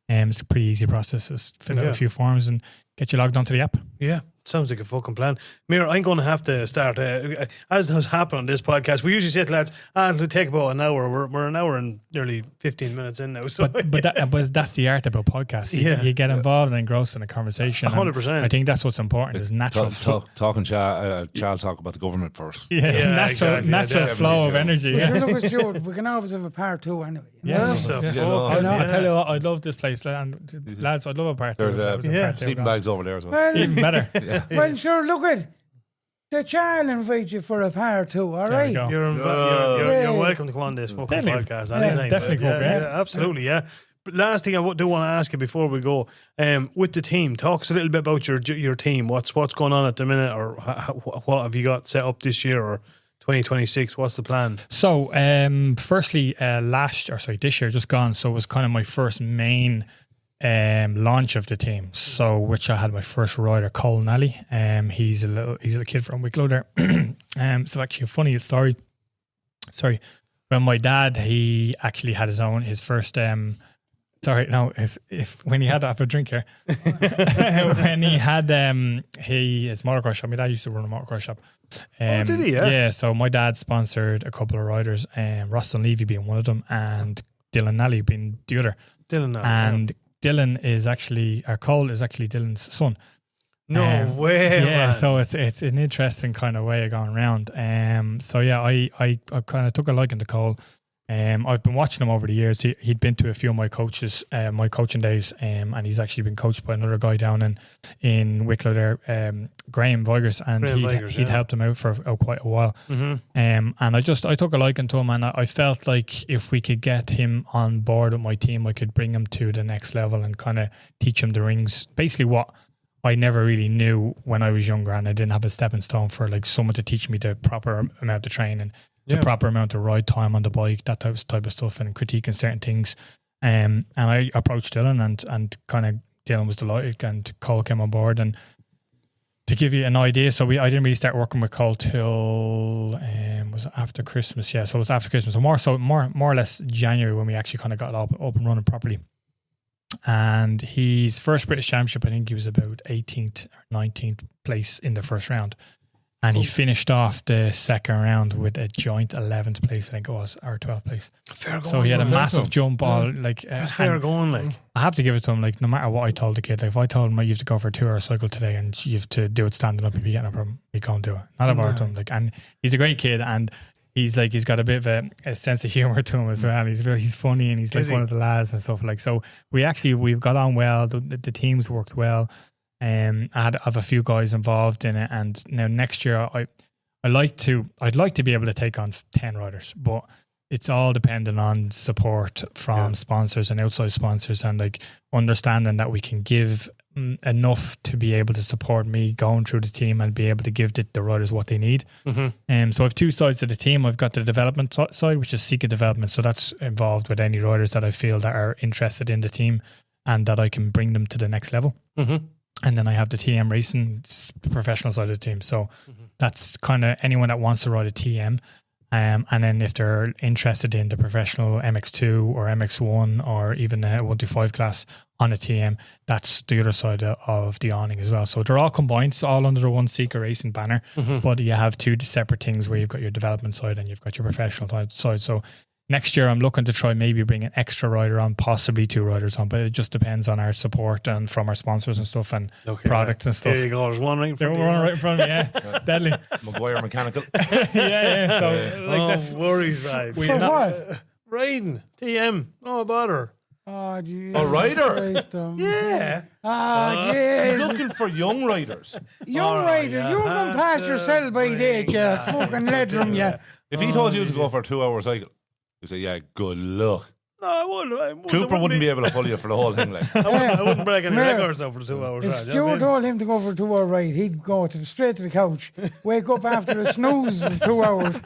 It's a pretty easy process. Just fill out a few forms and get you logged onto the app. Yeah, sounds like a fucking plan. Mira, I'm going to have to start, as has happened on this podcast, we usually say to lads, it'll take about an hour. We're an hour and nearly 15 minutes in now. So but that's the art about podcasts. You get involved and engrossed in a conversation. 100%. I think that's what's important, is natural talking child talk about the government first. Natural flow of energy. We can always have a part 2 anyway. I tell you what, I love this place, and lads, I'd love a part 2. There's sleeping bags over there as well. Even better. Well, sure, look at the child invite you for a part 2, all right? You're welcome to come on this fucking podcast anytime. Definitely go, absolutely, yeah. But last thing I do want to ask you before we go, with the team, talk us a little bit about your team. What's going on at the minute, or what have you got set up this year, or 2026? What's the plan? So, firstly, this year just gone. So it was kind of my first main launch of the team. So, which I had my first rider, Cole Nally. He's a little kid from Wicklow there. So actually a funny story. Sorry, when my dad, he actually had his first. When he had to have a drink here, when he had his motocross shop. My dad used to run a motocross shop. Did he? Yeah. So my dad sponsored a couple of riders, Roston Levy being one of them, and Dylan Nally being the other. Dylan is actually, Cole is actually Dylan's son. No way, yeah, man. So it's an interesting kind of way of going around. I kind of took a liking to Cole. I've been watching him over the years. He'd been to a few of my my coaching days, and he's actually been coached by another guy down in Wicklow there, Graham Vigors, and he'd helped him out for quite a while. Mm-hmm. And I took a liking to him, and I felt like if we could get him on board with my team, I could bring him to the next level and kind of teach him the rings. Basically, what I never really knew when I was younger, and I didn't have a stepping stone for like someone to teach me the proper amount of training. The proper amount of ride time on the bike, that type of stuff, and critiquing certain things. And I approached Dylan and kind of Dylan was delighted, and Cole came on board. And to give you an idea, so I didn't really start working with Cole till was it after Christmas? Yeah, so it was after Christmas. So more or less January when we actually kind of got up and running properly. And his first British Championship, I think he was about 18th or 19th place in the first round. And he finished off the second round with a joint 11th place, I think it was, or 12th place. Fair going. So he had a massive jump all that's fair going, like. I have to give it to him, like, no matter what I told the kid, like, if I told him you have to go for a 2 hour cycle today and you have to do it standing up, you'd be getting up, he can't do it. Not a bar to him, like, and he's a great kid, and he's got a bit of a sense of humor to him as well. He's funny, and he's like one of the lads and stuff, like, so we've got on well, the teams worked well. I have a few guys involved in it, and now next year I'd like to be able to take on 10 riders, but it's all dependent on support from sponsors and outside sponsors, and like understanding that we can give enough to be able to support me going through the team and be able to give the riders what they need. So I have two sides of the team. I've got the development side, which is Seeker development, so that's involved with any riders that I feel that are interested in the team and that I can bring them to the next level. And then I have the TM Racing, the professional side of the team. So that's kind of anyone that wants to ride a TM. And then if they're interested in the professional MX2 or MX1 or even a 125 class on a TM, that's the other side of the awning as well. So they're all combined. It's all under the one Seeker Racing banner. But you have two separate things where you've got your development side and you've got your professional side. So next year, I'm looking to try maybe bring an extra rider on, possibly 2 riders on, but it just depends on our support and from our sponsors and stuff and products and stuff. There you go. There's one right in front of you. Right in front of me, yeah. Deadly. Maguire Mechanical. yeah. So, that's worries, right? For what? Riding. TM. No bother. Oh, geez. A rider? Yeah. Ah, jeez. Looking for young riders. Young riders, you're going to pass yourself by date, you fucking ledrum, you. If he told you to go for a 2 hour cycle, you say, yeah, good luck. No, I wouldn't. Cooper wouldn't be able to pull you for the whole thing. Like. I wouldn't break any records over the 2 hours. If Stuart told him to go for a 2 hour ride, he'd go straight to the couch, wake up after a snooze for 2 hours.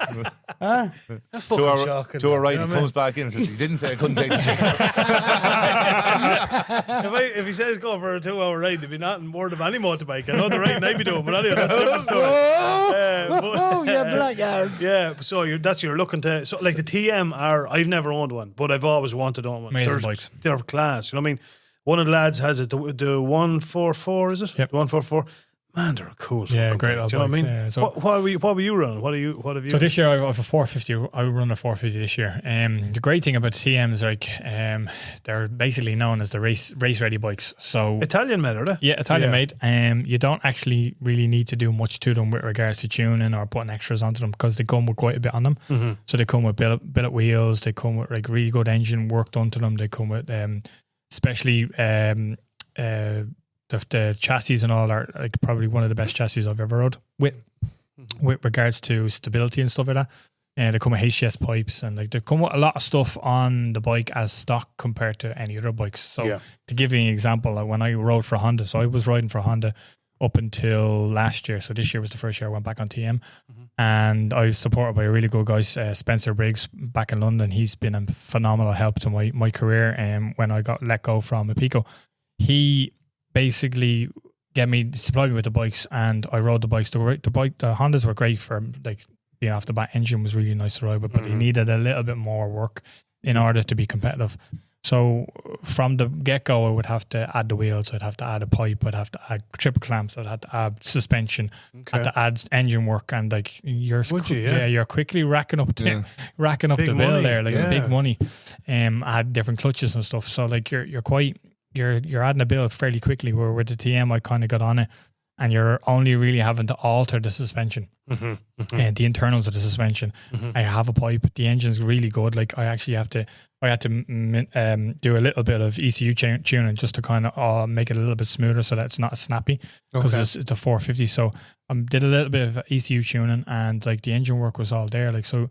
Huh? That's fucking shocking. 2 hour ride, he comes back in and says, he didn't say I couldn't take the chicks. If he says go for a 2 hour ride, there'd be nothing more of any motorbike. I know the right I'd be doing, but anyway, that's a different story. Yeah, blackguard. Yeah, so you're looking to, so like the TM I've never owned one, but I've always wanted to own one. Amazing bikes. They're class. You know what I mean? One of the lads has it, the 144, is it? Yep. The 144. Man, they're cool. Yeah, great. Bike, do you know what I mean? Yeah, so what were you running? What have you? So this year I have a 450. I run a 450 this year. The great thing about the TMs, like, they're basically known as the race ready bikes. So Italian made, are they? Yeah, Italian made. You don't actually really need to do much to them with regards to tuning or putting extras onto them because they come with quite a bit on them. So they come with billet wheels. They come with like really good engine work done to them. They come with especially the chassis and all are like probably one of the best chassis I've ever rode with regards to stability and stuff like that. And they come with HCS pipes and like they come with a lot of stuff on the bike as stock compared to any other bikes. So to give you an example, like when I rode for Honda, so I was riding for Honda up until last year. So this year was the first year I went back on TM. And I was supported by a really good guy, Spencer Briggs, back in London. He's been a phenomenal help to my career. And when I got let go from Apico, he basically supplied me with the bikes, and I rode the bikes. The Hondas were great for like being off the bat. Engine was really nice to ride with, but they needed a little bit more work in order to be competitive. So from the get-go, I would have to add the wheels, I'd have to add a pipe, I'd have to add triple clamps, I'd have to add suspension, I'd have to add engine work, and like you're quickly racking up the bill there, like big money. I had different clutches and stuff, so like you're adding a bill fairly quickly. Where with the TM, I kind of got on it, and you're only really having to alter the suspension and the internals of the suspension. I have a pipe. The engine's really good. Like I had to do a little bit of ECU tuning just to kind of make it a little bit smoother so that it's not as snappy because it's a 450. So I did a little bit of ECU tuning, and like the engine work was all there. Like so.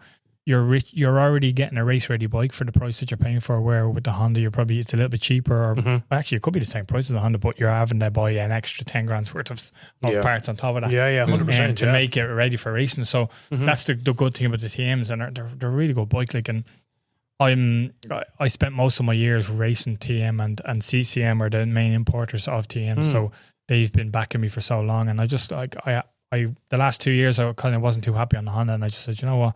You're already getting a race ready bike for the price that you're paying for, where with the Honda it's a little bit cheaper, or actually it could be the same price as the Honda, but you're having to buy an extra 10 grand's worth of parts on top of that. 100%. To make it ready for racing. So that's the good thing about the TMs, and they're a really good bike. Like, and I spent most of my years racing TM and CCM are the main importers of TM, so they've been backing me for so long, and I just I the last 2 years I kind of wasn't too happy on the Honda, and I just said, you know what,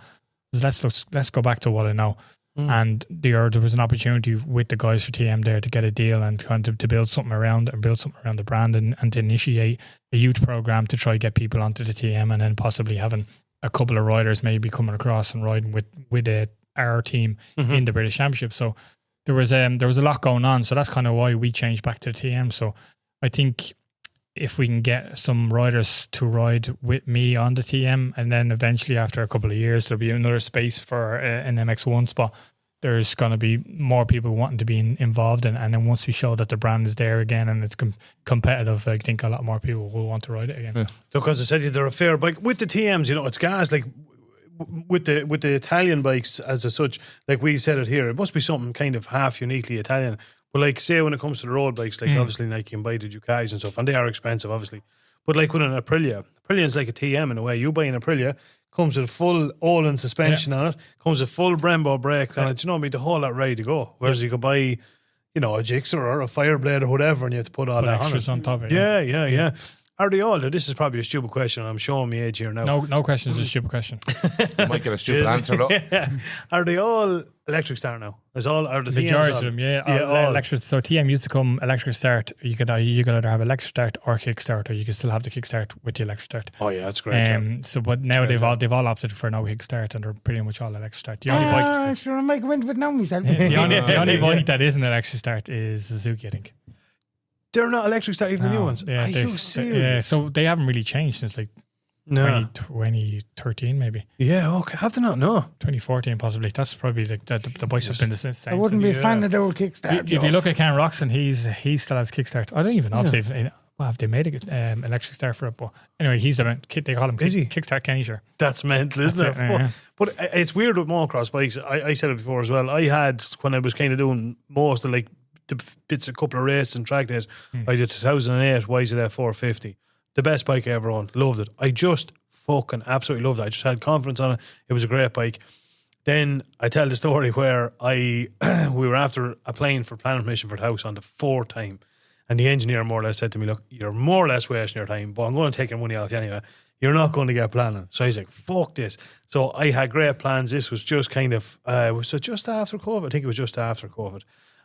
let's go back to what I know. And there was an opportunity with the guys for TM there to get a deal and kind of to build something around the brand and to initiate a youth program to try get people onto the TM, and then possibly having a couple of riders maybe coming across and riding with our team in the British Championship. So there was a lot going on. So that's kind of why we changed back to the TM. So I think if we can get some riders to ride with me on the TM, and then eventually after a couple of years there'll be another space for an MX1 spot, there's going to be more people wanting to be involved in, and then once we show that the brand is there again and it's competitive, I think a lot more people will want to ride it again. Because I said they're a fair bike with the TMs, you know, it's gas like with the Italian bikes as such, like we said it here, it must be something kind of half uniquely Italian. But like, say when it comes to the road bikes, like obviously like you can buy the Ducatis and stuff, and they are expensive, obviously. But like with an Aprilia is like a TM in a way. You buy an Aprilia, comes with full all-in suspension on it, comes with full Brembo brakes on it. You know what I mean? The whole lot ready to go. Whereas you could buy, you know, a Gixxer or a Fireblade or whatever, and you have to put all that extras on top of it. Yeah. Are they all? This is probably a stupid question. I'm showing my age here now. No question is a stupid question. You might get a stupid answer though. Are they all electric start now? Are the majority of them? All electric. So TM used to come electric start. You could either have electric start or kickstart, or you could still have the kickstart with the electric start. Oh yeah, that's great. So, but now they've all opted for no kickstart, and they're pretty much all electric start. The only bike, sure, I might go into it now myself. the only bike that isn't electric start is Suzuki, I think. They're not electric start, even the new ones. Yeah, Are you serious? So they haven't really changed since like 2013 maybe. Yeah, okay. Have to not know. 2014 possibly. That's probably like the bikes have been the same. I wouldn't be a fan of the old kickstart. If you look at Ken Roxon, he still has kickstart. I don't even know if they made a electric start for it, but anyway, they call him kickstart Kenny, sure. That's mental, isn't it? Yeah. But it's weird with motocross bikes. I said it before as well. I had, when I was kind of doing most of like the bits, a couple of races and track days, I did 2008 YZF 450. The best bike I ever owned. Loved it. I just fucking absolutely loved it. I just had confidence on it. It was a great bike. Then I tell the story where we were after applying for planning permission for the house on the 4th time, and the engineer more or less said to me, look, you're more or less wasting your time, but I'm going to take your money off you anyway. You're not going to get planning. So he's like, fuck this. So I had great plans. This was just kind of, was it just after COVID? I think it was just after COVID.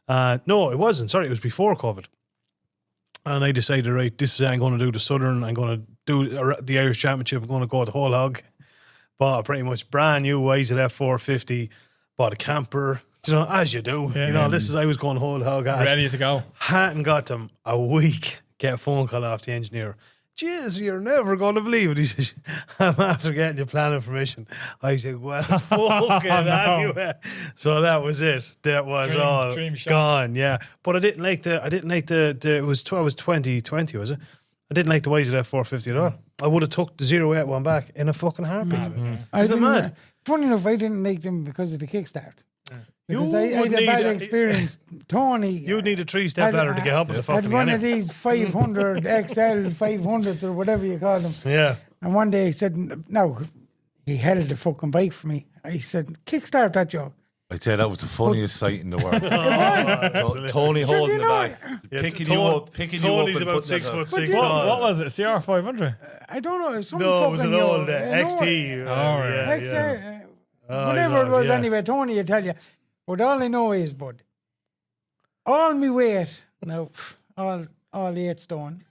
No, it wasn't. Sorry, it was before COVID. And I decided, right, this is it. I'm going to do the Southern. I'm going to do the Irish Championship. I'm going to go the whole hog. Bought a pretty much brand new YZF 450. Bought a camper. You know, as you do. Yeah, I was going whole hog. Ready to go. Hadn't got them a week. Get a phone call off the engineer. Jeez, you're never going to believe it. He says, I'm after getting your planning permission. I said, well, fuck it anyway. So that was it. That was all gone, yeah. But I didn't like it was 2020, was it? I didn't like the YZF 450 at all. I would have took the 08 one back in a fucking heartbeat. Isn't it mad? Funny enough, I didn't like them because of the kickstart. Because I had a bad experience. Tony. You'd need a 3-step ladder to get up in the fucking had one of these 500 XL 500s or whatever you call them. Yeah. And one day he said, no, he held the fucking bike for me. I said, kickstart that job. I'd say that was the funniest sight in the world. It was. Tony holding the bag, Yeah, picking you up, Tony's about 6'6" tall. What was it? CR 500? I don't know. It was some No, it was fucking an old XT. Whatever it was anyway, Tony will tell you. But all I know is, bud, all my weight, now, all 8 stone.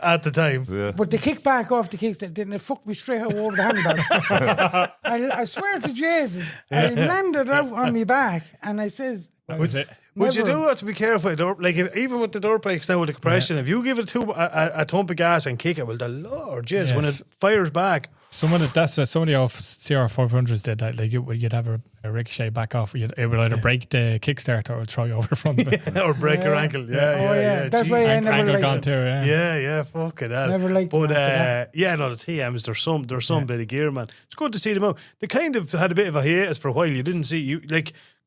At the time. Yeah. But the kick back off the kickstart didn't it fuck me straight out over the handlebar. I swear to Jesus, I landed out on my back and I says, Was it? Would you do have to be careful? Even with the dirt bikes now with the compression, if you give it a thump of gas and kick it, well, the Lord, jeez, when it fires back. Some of the CR 500s did that. Like you'd have a ricochet back off. It would either break the kickstart or it would throw you over the front. Or break your ankle. Yeah. That's why I never ankle liked gone it. too. Yeah, fucking hell. Never liked But that. the TMs, there's some bit of gear, man. It's good to see them out. They kind of had a bit of a hiatus for a while. You didn't see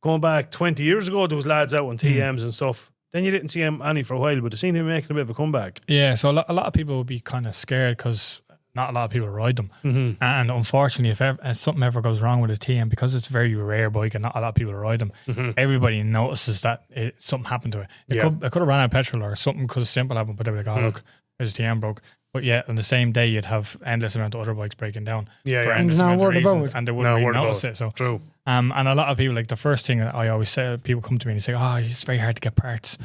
going back 20 years ago, there was lads out on TMs and stuff. Then you didn't see him any for a while, but they seen him making a bit of a comeback. Yeah, so a lot of people would be kind of scared because not a lot of people ride them. And unfortunately, if something ever goes wrong with a TM, because it's a very rare bike and not a lot of people ride them, everybody notices that something happened to it. It could have ran out of petrol or something could have simple happened, but they were like, oh, look, there's a TM broke. But yeah, on the same day, you'd have endless amount of other bikes breaking down. And there's no word about it. And they wouldn't even notice it. So, true. And a lot of people, like the first thing I always say, people come to me and say, oh, it's very hard to get parts.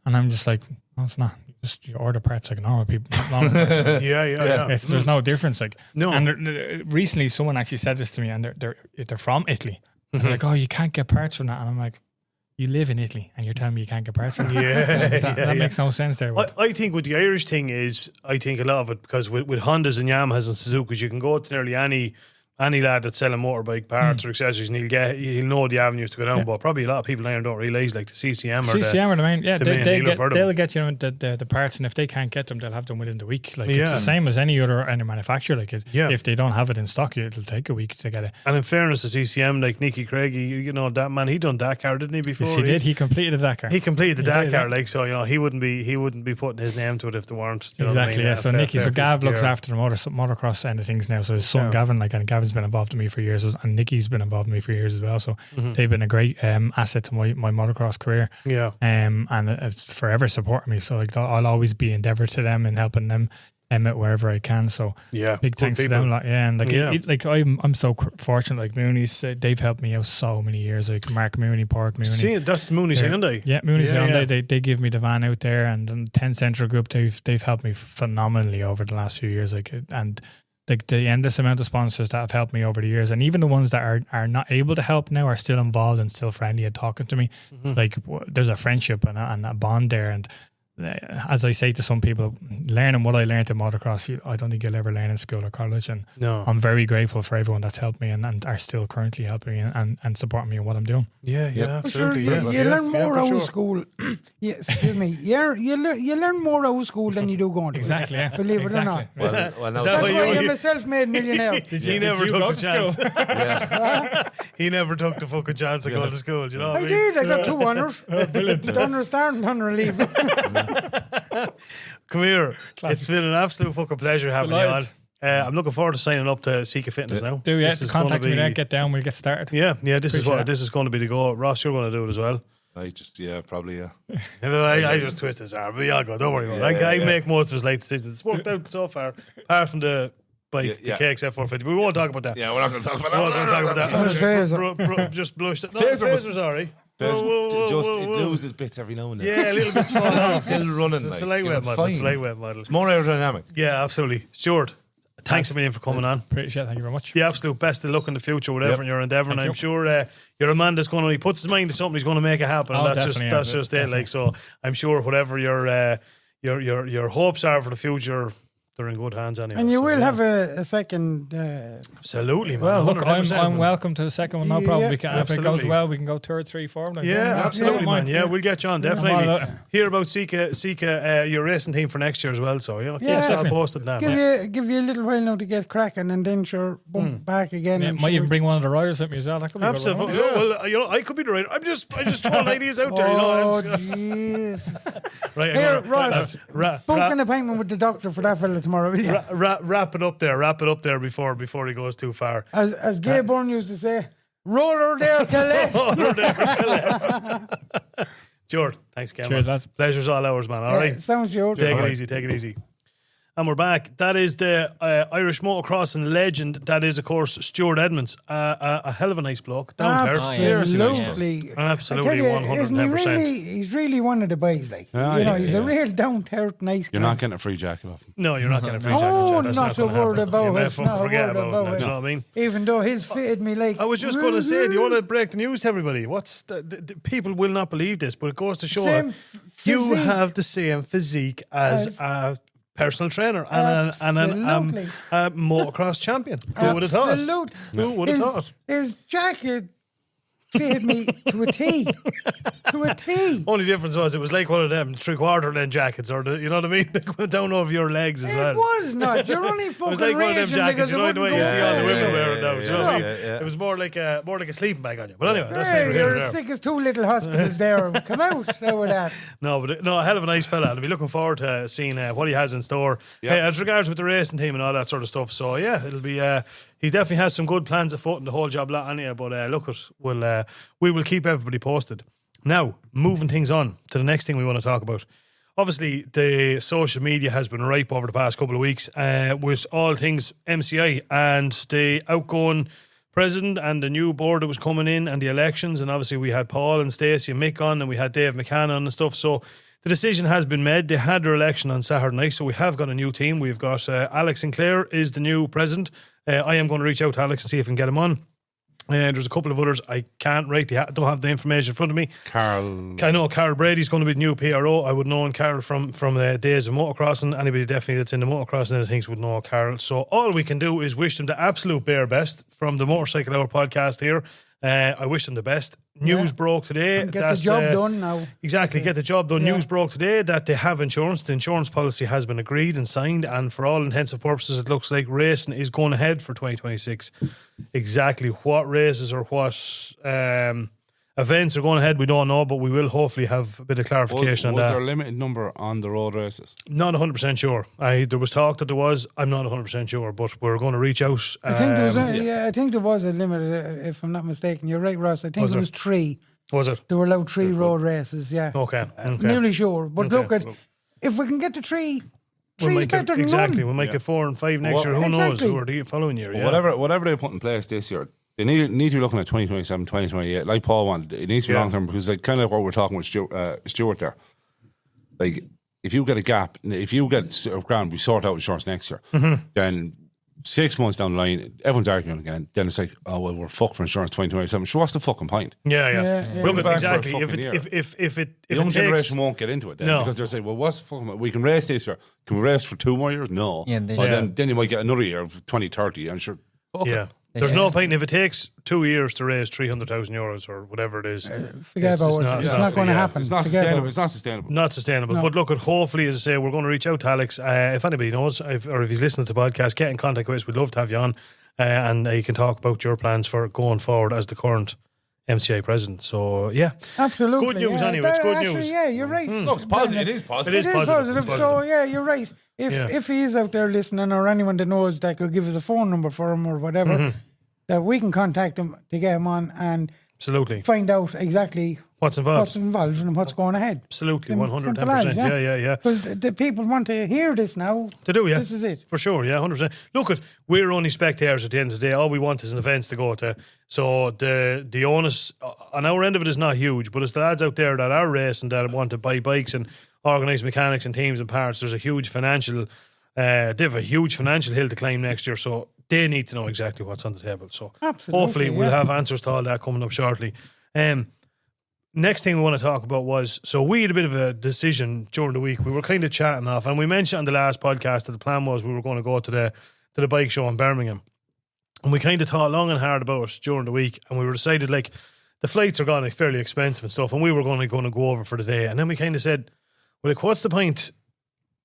And I'm just like, no, it's not. You order parts like normal people. Yeah. There's no difference. Like, no. And recently, someone actually said this to me, and they're from Italy. And they're like, oh, you can't get parts from that. And I'm like, you live in Italy, and you're telling me you can't get parts from that? That makes no sense there. I think with the Irish thing is, I think a lot of it, because with Hondas and Yamahas and Suzuki's, you can go to nearly any lad that's selling motorbike parts or accessories, and he'll know the avenues to go down. But probably a lot of people now don't realise, like the CCM are the main. Yeah, they'll get you the parts, and if they can't get them, they'll have them within the week. Like it's the same as any manufacturer. Like if they don't have it in stock, it'll take a week to get it. And in fairness to CCM, like Nicky Craigie, you know that man, he done Dakar, didn't he? Before yes, he did. He completed the Dakar. He completed the Dakar. Like, so, you know, he wouldn't be putting his name to it if there weren't. You know exactly. What I mean? Yeah. So Nicky, so Gav looks after the motocross end of things now. So his son Gavin, and Gavin's been involved with me for years, and Nicky's been involved with me for years as well. So they've been a great asset to my motocross career. Yeah. And it's forever supporting me. So like I'll always be endeavour to them and helping them wherever I can. So big thanks to them. I'm so fortunate. Like Mooney's, they've helped me out so many years. Like Mark Mooney, Park Mooney. See, that's Mooney's Hyundai. Yeah, Mooney's Hyundai. They give me the van out there, and 10 Central Group. They've helped me phenomenally over the last few years. Like and. The endless amount of sponsors that have helped me over the years, and even the ones that are not able to help now are still involved and still friendly and talking to me. Like there's a friendship and a bond there. And as I say to some people, learning what I learned in motocross, I don't think you'll ever learn in school or college. And I'm very grateful for everyone that's helped me and are still currently helping me and supporting me in what I'm doing. Yeah, absolutely. Sure, you learn more out of school. Excuse me. You learn more out of school than you do going to exactly. Yeah. Believe it or not. Well, that's why I'm a self-made millionaire. He never took the chance. He never took the fucking chance of going to school. You know what I mean? did. I got 2 honours. Done or starting, done or leaving. Come here. Classic. It's been an absolute fucking pleasure having you on. I'm looking forward to signing up to Seeker Fitness now. Contact me there, get down, we'll get started. Yeah, this is going to be the go. Ross, you're going to do it as well. Probably. I just twist his arm, but yeah, go. Don't worry about it. I make most of his late decisions. It's worked out so far, apart from the bike, the KXF 450. We won't talk about that. Yeah, we're not going to talk about that. Just blushed it. No, Phaser, sorry. It loses bits every now and then. Yeah, a little bit fun. Still running. It's a lightweight model. It's more aerodynamic. Yeah, absolutely. Stuart, thanks a million for coming on. Appreciate it. Thank you very much. The absolute best of luck in the future, whatever you're endeavouring. I'm sure you're a man that's going to, he puts his mind to something, he's going to make it happen. And that's just it. Like, so I'm sure whatever your hopes are for the future, they're in good hands anyway. And you will have a second. Absolutely, man. Well, look, I'm welcome to the second one. No problem. If it goes well, we can go 2 or 3, 4. Absolutely, man. Yeah, we'll get you on. Definitely. Hear about Sika, your racing team for next year as well. So, keep yourself posted now. Give you a little while now to get cracking, and then bump back again. Yeah, might even bring one of the riders with me as well. That could be absolutely. Well, I could be the rider. I'm just throwing ideas out there. Oh, Jesus. Right, here, Ross. Book an appointment with the doctor for that fella tomorrow, will you? Wrap it up there before he goes too far. As Gay Byrne used to say, roller there, Kelly. Stuart, thanks again. Cheers, lads. Pleasure's all ours, man. All right. Sounds good. Take it easy. And we're back. That is the Irish motocrossing legend. That is, of course, Stuart Edmonds. A hell of a nice bloke. Absolutely. Absolutely, 110%. He's really one of the boys. Like, he's a real down-to-earth, nice guy. You're not getting a free jacket off him. No, you're not getting a free jacket. Oh, not a word about it. Not forget about it. You know what I mean? Even though his fitted me like. I was just going to say, do you want to break the news to everybody? The people will not believe this, but it goes to show you have the same physique as a personal trainer and a motocross champion. Who would have thought? Absolutely. Who would have thought? His jacket fitted me to a T. To a T. Only difference was it was like one of them 3/4 length jackets, or you know what I mean? They went down over your legs as well. It was not. You're only fucking It was like one of them raging jackets, because you know it the way wouldn't you go see all the away. women wearing now. You know what I mean? yeah. It was more like a sleeping bag on you. But anyway, that's Hey, neither here you're nor as there. sick as two little hospitals there. Come out over that. No, but a hell of a nice fella. I'll be looking forward to seeing what he has in store. Yeah. Hey, as regards with the racing team and all that sort of stuff. So yeah, it'll be. He definitely has some good plans afoot and the whole job lot anyway. But look, we will keep everybody posted. Now, moving things on to the next thing we want to talk about. Obviously, the social media has been ripe over the past couple of weeks with all things MCI and the outgoing president and the new board that was coming in and the elections. And obviously, we had Paul and Stacey and Mick on, and we had Dave McCann on and stuff. So the decision has been made. They had their election on Saturday night, so we have got a new team. We've got Alex Sinclair is the new president. I am going to reach out to Alex and see if I can get him on. There's a couple of others I can't rate. Don't have the information in front of me. I know Carol Brady's going to be the new PRO. I would know Carol from the days of motocross, and anybody definitely that's in the motocross and things would know Carol. So all we can do is wish them the absolute bare best from the Motorcycle Hour podcast here. I wish them the best. News broke today. And get the job done now. Exactly, get the job done. News broke today that they have insurance. The insurance policy has been agreed and signed, and for all intents and purposes, it looks like racing is going ahead for 2026. Exactly what races or what events are going ahead, we don't know, but we will hopefully have a bit of clarification on that. Was there a limited number on the road races? Not 100% sure. There was talk that there was. I'm not 100% sure, but we're going to reach out. I think there was I think there was a limit, if I'm not mistaken. You're right, Ross. I think there was 3. Was it? They were allowed 3 road races, yeah. Okay. Nearly sure. But Okay. look, if we can get to 3, We'll 3 is make better than exactly. none. We'll make it 4 and 5 next year. Who knows? Who are the following year? Yeah. Whatever they put in place this year, they need to be looking at 2027, 2028, like Paul wanted. It needs to be long term, because like kind of what we're talking with Stuart there. Like, if you get a gap, if you get ground, we sort out insurance next year, then 6 months down the line, everyone's arguing again. Then it's like, oh well, we're fucked for insurance 2027. So what's the fucking point? Yeah. Well, Go back exactly. for a fucking year. If The it young takes, generation won't get into it then, because they're saying, well, what's the fucking, we can race this year. Can we race for 2 more years? No. Yeah, Then you might get another year of 2030 and sure. Fuck it. There's no point if it takes 2 years to raise €300,000 or whatever it is. Forget about it. It's not going to happen. It's not sustainable. It's not sustainable. Not sustainable. No. But look, hopefully, as I say, we're going to reach out to Alex. If anybody knows, or if he's listening to the podcast, get in contact with us. We'd love to have you on, and you can talk about your plans for going forward as the current MCI president. So yeah, Absolutely. Good news anyway. It's good news. Yeah, you're right. Look, it's positive. It is positive. It is positive. So yeah, you're right. If he is out there listening, or anyone that knows that could give us a phone number for him or whatever, that we can contact him to get him on and Absolutely. find out exactly What's involved? and what's going ahead. Absolutely, Simple 110%. as, Yeah. Because the people want to hear this now. To do, yeah. This is it. For sure, yeah, 100%. Look, we're only spectators at the end of the day. All we want is an event to go to. So the onus on our end of it is not huge, but it's the lads out there that are racing that want to buy bikes and organise mechanics and teams and parts. There's a huge financial, they have a huge financial hill to climb next year. So they need to know exactly what's on the table. So Absolutely, hopefully we'll yeah. have answers to all that coming up shortly. Next thing we want to talk about was, so we had a bit of a decision during the week. We were kind of chatting off, and we mentioned on the last podcast that the plan was we were going to go to the bike show in Birmingham. And we kind of thought long and hard about it during the week, and we were decided, like, the flights are going to be fairly expensive and stuff, and we were going to go over for the day. And then we kind of said, well, like, what's the point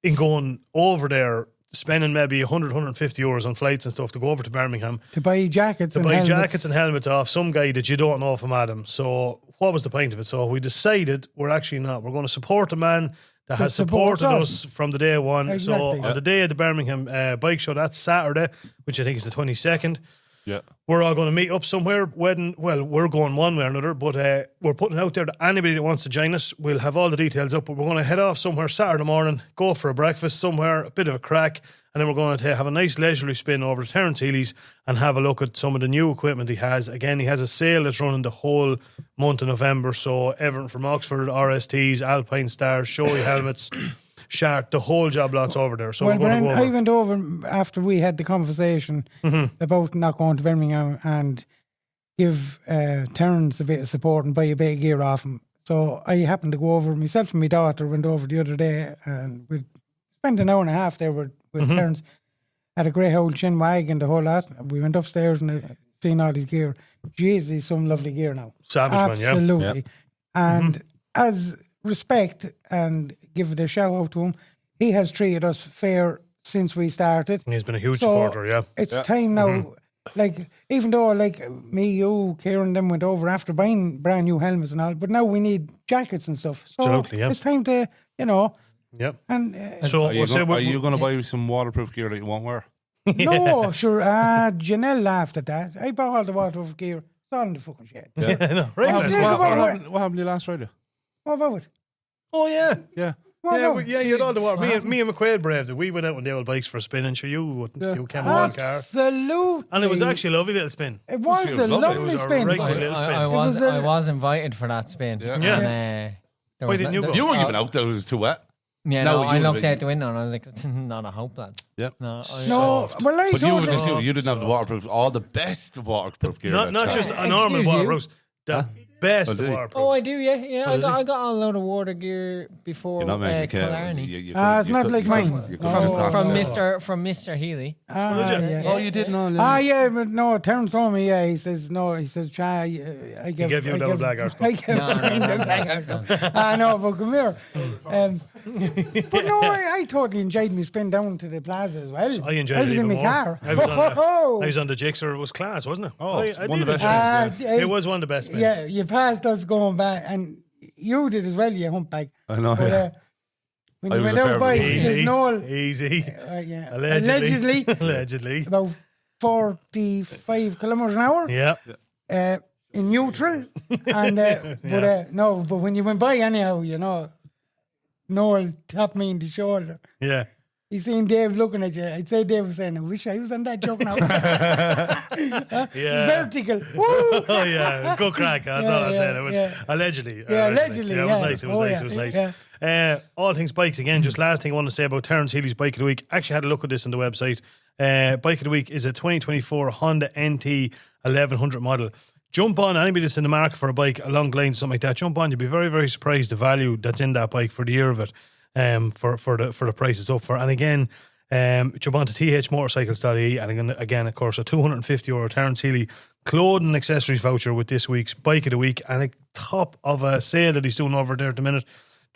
in going over there, spending maybe 100, 150 euros on flights and stuff to go over to Birmingham To buy jackets and helmets. jackets and helmets off some guy that you don't know from Adam. So what was the point of it? So we decided we're actually not. We're going to support a man that has supports supported us. us from the day one. Exactly. So on the day of the Birmingham bike show, that's Saturday, which I think is the 22nd. Yeah. We're all going to meet up somewhere. We're going one way or another, but we're putting it out there to anybody that wants to join us. We'll have all the details up, but we're going to head off somewhere Saturday morning, go for a breakfast somewhere, a bit of a crack, and then we're going to have a nice leisurely spin over to Terence Healy's and have a look at some of the new equipment he has. Again, he has a sale that's running the whole month of November, so everything from Oxford, RSTs, Alpine Stars, Shoei helmets, Shark, the whole job lot's over there. So Well, we're going to go over. I went over after we had the conversation about not going to Birmingham and give Terence a bit of support and buy a bit of gear off him. So I happened to go over, myself and my daughter went over the other day, and we spent an hour and a half there with Terence. Had a grey old chin wag and the whole lot. We went upstairs and seen all his gear. Jeez, he's some lovely gear now. Savage man, yeah. Absolutely. And as respect and give it a shout out to him, he has treated us fair since we started. He's been a huge supporter, yeah. It's time now. Like, even though, like, me, you, Kieran, them went over after buying brand new helmets and all, but now we need jackets and stuff. So Absolutely, yeah. it's time to, you know. Yep. And So Are you going to buy some waterproof gear that you won't wear? no, sure. Janelle laughed at that. I bought all the waterproof gear. It's all in the fucking shed. Yeah, no, What right. happened to you last Friday? What about it? Oh, yeah. Yeah. What Yeah, about it? you had all the water. Me and McQuaid braved it. We went out on the old bikes for a spin, and sure, you came on the car. Absolutely. And it was actually a lovely little spin. It was a lovely. It lovely was a spin. right good little spin. I was invited for that spin. Yeah. Yeah. And, there Why was didn't you go? You were giving out that it was too wet. Yeah, No, no, I you looked would've out the window and I was like, not a hope, lad. Yeah. No, No, well, I But you told were him. you didn't have the waterproof, all the best waterproof gear. Not just a normal Excuse you? waterproof. The best Oh, did he? waterproof. Oh, I do, yeah. does he? I got a load of water gear before You're not making Killarney. It's not like mine. From Mr. Healy. Oh, you didn't know. Yeah, but no, Terence told me, he says, Cha, I give gave you a double black arse. I give Brian the black arse. I know, but come here. But no, I totally enjoyed me spin down to the plaza as well. I enjoyed I it was even in my more. car. I was on the Jixer. It was class, wasn't it? Oh, it's I one of did the best enjoy spins, it. It was one of the best spins. Yeah, you passed us going back, and you did as well, you humpback. I know, But, yeah. when I you was went a fair out by, bit it says Noel, Easy. yeah, Allegedly. Allegedly. about 45 kilometres an hour. Yeah. In neutral, and but when you went by anyhow, you know, Noel tapped me in the shoulder. Yeah. He seen Dave looking at you. I'd say Dave was saying, "I wish I was on that jump now." Yeah. Vertical. Woo! Oh yeah, it was good crack. That's all I said. It was allegedly. Yeah, allegedly. Yeah, it was nice. It was nice. It was nice. Yeah. All things bikes again. Just last thing I want to say about Terence Healy's bike of the week. Actually, had a look at this on the website. Bike of the week is a 2024 Honda NT 1100 model. Jump on, anybody that's in the market for a bike along the lines, something like that. Jump on, you'll be very, very surprised the value that's in that bike for the year of it. For the price it's up for. And again, jump on to thmotorcycles.ie, and again, of course, a €250 Terence Healy clothing and accessories voucher with this week's bike of the week, and a top of a sale that he's doing over there at the minute.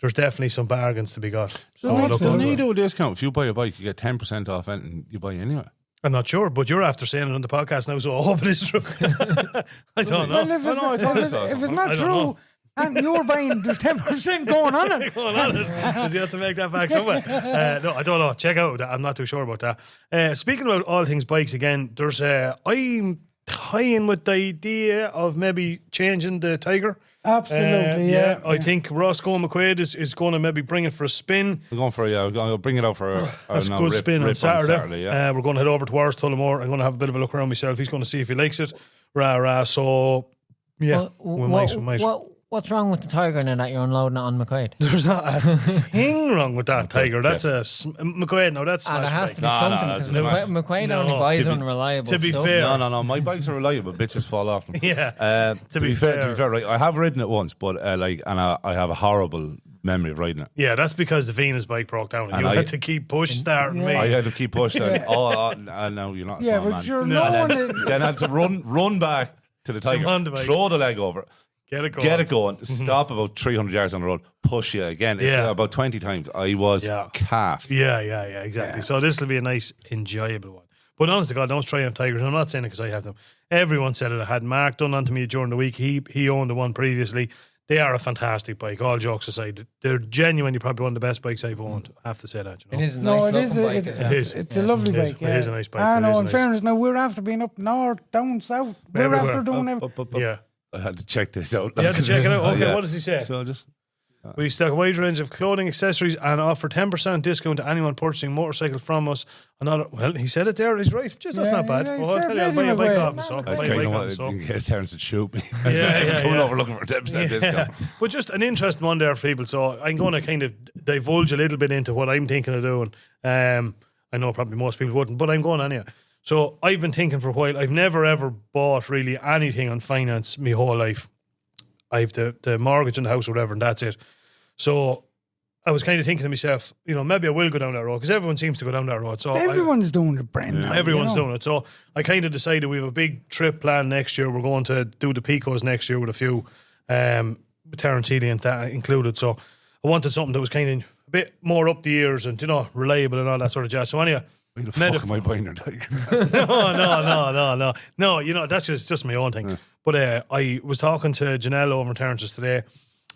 There's definitely some bargains to be got. Doesn't he do a discount? If you buy a bike, you get 10% off anything you buy anyway. I'm not sure, but you're after saying it on the podcast now, so I hope it is true. I don't know. Well, if it's not true, and you're buying, there's 10% going on it. Because he has to make that back somewhere. No, I don't know. Check out that. I'm not too sure about that. Speaking about all things bikes again, there's I'm tying with the idea of maybe changing the Tiger. Absolutely, yeah. I think Roscoe McQuaid is going to maybe bring it for a spin. We're going for I'll bring it out for a Good spin on Saturday. Yeah. We're going to head over to ours, Tullamore. I'm going to have a bit of a look around myself. He's going to see if he likes it. So, yeah, we might. What's wrong with the Tiger now that you're unloading it on McQuaid? There's not a thing wrong with that Tiger. That's a McQuaid. No, that's there smash has bike. to be something because McQuaid only buys unreliable. To be stuff. fair, no, my bikes are reliable. Bitches fall off them. Yeah. To be fair, right, I have ridden it once, but I have a horrible memory of riding it. Yeah, that's because the Venus bike broke down and you had to keep starting me. I had to keep pushing. No, you're not a small Yeah, but man. sure, Then I had to run back to the Tiger, on the bike. throw the leg over, Get it going. stop about 300 yards on the road, push you again. About 20 times. I was calf. Yeah, exactly. So this will be a nice, enjoyable one. But honest to God, don't try on Tigers. I'm not saying it because I have them. Everyone said it. I had Mark done onto me during the week. He owned the one previously. They are a fantastic bike. All jokes aside, they're genuinely probably one of the best bikes I've owned. I have to say that. You know? It is a nice looking bike as well. It's a lovely bike. It is a nice bike. I know, It is in nice. fairness, now we're after being up north, down south. We're Everywhere. after doing everything. Yeah. I had to check this out. You have to check it out. Okay, what does he say? So just We stock a wide range of clothing, accessories, and offer 10% discount to anyone purchasing motorcycle from us. Well, he said it there. He's right. Just that's not bad. yeah, I'll tell you, I'll buy a bike off myself. in case Terence would shoot me. Yeah. Coming over looking for 10% discount. But just an interesting one there for people. So I'm going to kind of divulge a little bit into what I'm thinking of doing. I know probably most people wouldn't, but I'm going anyway. So I've been thinking for a while. I've never ever bought really anything on finance my whole life. I've the mortgage on the house or whatever, and that's it. So I was kind of thinking to myself, maybe I will go down that road because everyone seems to go down that road. So everyone's doing it, Brent. Everyone's doing it. So I kind of decided we have a big trip planned next year. We're going to do the Picos next year with a few Terence Healy and that included. So I wanted something that was kind of a bit more up the ears and, reliable and all that sort of jazz. So anyway, who the fuck am I buying your bike? No, that's just my own thing. Yeah. But I was talking to Janelle over in Terence's today,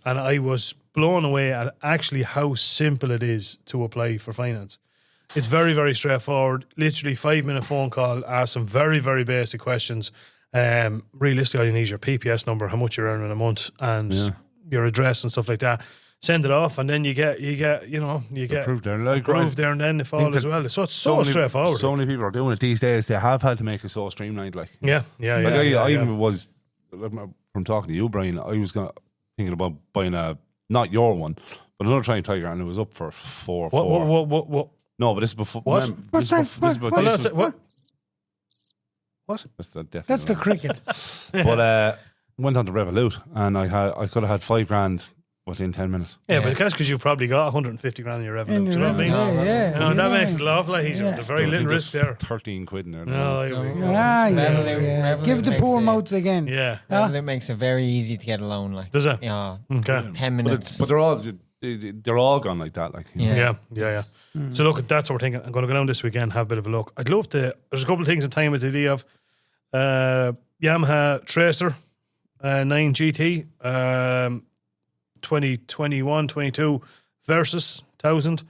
and I was blown away at actually how simple it is to apply for finance. It's very, very straightforward. Literally 5-minute phone call, ask some very, very basic questions. Realistically, you need your PPS number, how much you're earning a month, and your address and stuff like that. Send it off, and then you get approved there, approved there, and then the fall as well. So it's so straightforward. So many people are doing it these days. They have had to make it so streamlined. I even was, from talking to you, Brian, I was thinking about buying not your one, but another Triumph Tiger, and it was up for four. What? No, but this is before. What? What? That's the cricket. But went on to Revolut, and I could have had $5,000 within 10 minutes. Yeah, but that's because you've probably got 150 grand in your revenue. Do you know what I mean? Yeah. That makes it a lot easier. There's very little risk there. 13 quid in there. No, give the poor mouths again. Yeah. Revolut makes it very easy to get a loan. Like, does it? Yeah. Okay. 10 minutes. But they're all gone like that. Like, Yeah. So look, that's what we're thinking. I'm going to go down this weekend, have a bit of a look. I'd love to. There's a couple of things I'm tying with the idea of Yamaha Tracer 9 GT 2021, 22 versus 1000.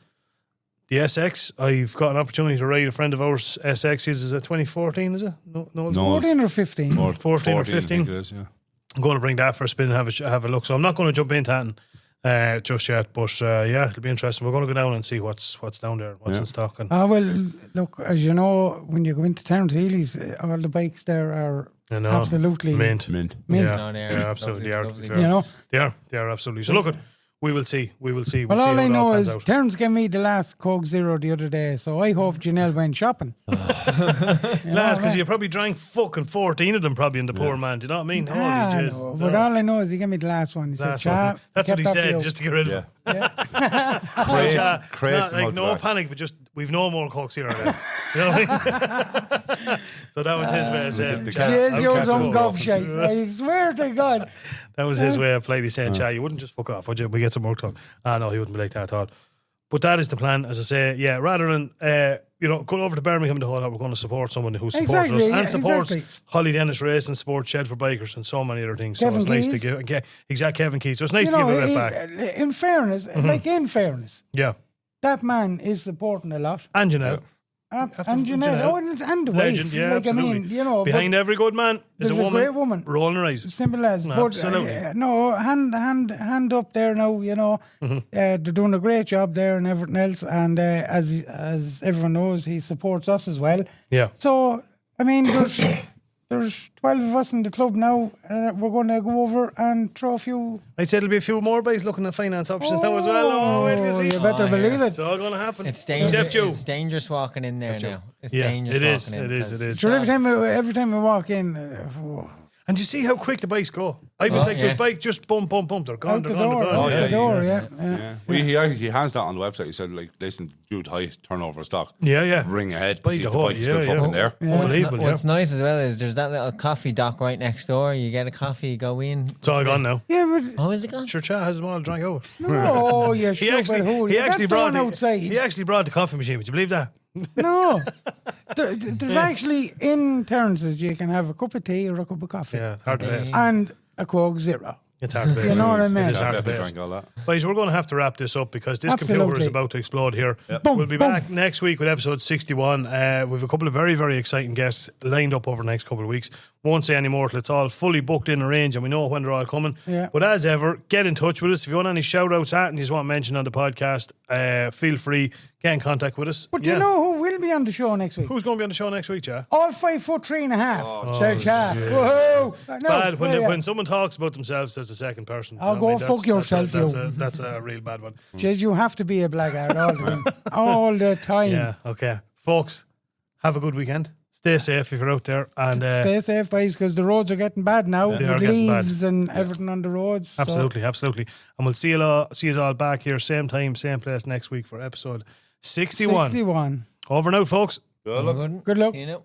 The SX, I've got an opportunity to ride a friend of ours. SX is it 2014? Is it? No, 14 or 15. 14 or 15. Is, yeah. I'm going to bring that for a spin and have a look. So I'm not going to jump into that just yet, but it'll be interesting. We're going to go down and see what's down there, what's in stock. And well, look, as you know, when you go into Terence Healy's, all the bikes there are absolutely mint. Yeah, absolutely. Lovely. They are absolutely. So look, we will see. Well, see all I know is out. Terence gave me the last Coke Zero the other day, so I hope Janelle went shopping. Lads, because you probably drank fucking 14 of them probably in the poor man. Do you know what I mean? No, but all I know is he gave me the last one. He said, "Cha." That's what he said, just to get rid of it. Crates no panic, but just we've no more Coke Zero left. You know what I mean? So that was his way of saying, "Cheers, your own golf shake." I swear to God. That was his way of politely saying, "Cha, you wouldn't just fuck off, would you? We get some work done." No, he wouldn't be like that at all. But that is the plan, as I say. Rather than go over to Birmingham the whole lot, we're going to support someone who supports us and supports Holly Dennis Racing, Sport Shed for Bikers, and so many other things. Kevin so it's nice Keys. to give Kevin Keys. So it's nice to give a bit back. In fairness, that man is supporting a lot. And Janelle. And Janelle, and the legend, wife. yeah, absolutely. Behind every good man is a woman. Great woman. Rolling her eyes. Simple as. Absolutely. Hand up there now, they're doing a great job there and everything else. And as everyone knows, he supports us as well. Yeah. So, I mean, there's 12 of us in the club now. We're going to go over and throw a few. I'd say there'll be a few more boys looking at finance options now as well. You better believe it. It's all going to happen. It's dangerous. Except you. It's dangerous walking in there now. It's dangerous walking in. It is. So every time we walk in, and you see how quick the bikes go. I was this bike just boom, boom, boom. They're gone. Out the door. He has that on the website. He said, listen, due to high turnover of stock. Yeah. Ring ahead. Buy See the if the whole, bike's still fucking there. What's nice as well is there's that little coffee dock right next door. You get a coffee, go in. It's all gone now. Yeah, but is it gone? Sure, Cha has them all drank out. No, yeah, He actually brought outside. He actually brought the coffee machine. Would you believe that? No, there's actually in Terence's you can have a cup of tea or a cup of coffee. Yeah, hard to beat. And a Coke Zero. It's hard to beat. You know what I mean? It's hard to beat. Boys, we're going to have to wrap this up because this computer is about to explode here. Yep. We'll be back next week with episode 61. We've a couple of very, very exciting guests lined up over the next couple of weeks. Won't say any more till it's all fully booked in arranged and we know when they're all coming. Yeah. But as ever, get in touch with us. If you want any shout outs and you just want mentioned on the podcast, feel free, get in contact with us. But you know who will be on the show next week? Who's going to be on the show next week, Cha? All 5'3.5". Whoa! It's bad when someone talks about themselves as a second person. I'll go fuck yourself, that's a real bad one. Jez, you have to be a blackguard all the time. All the time. Yeah, okay. Folks, have a good weekend. Stay safe if you're out there. And stay safe, guys, because the roads are getting bad now. They are With getting leaves and everything on the roads. Absolutely. And we'll see you all back here, same time, same place next week for episode 61. 61. Over and out, folks. Good luck. Good luck. You know.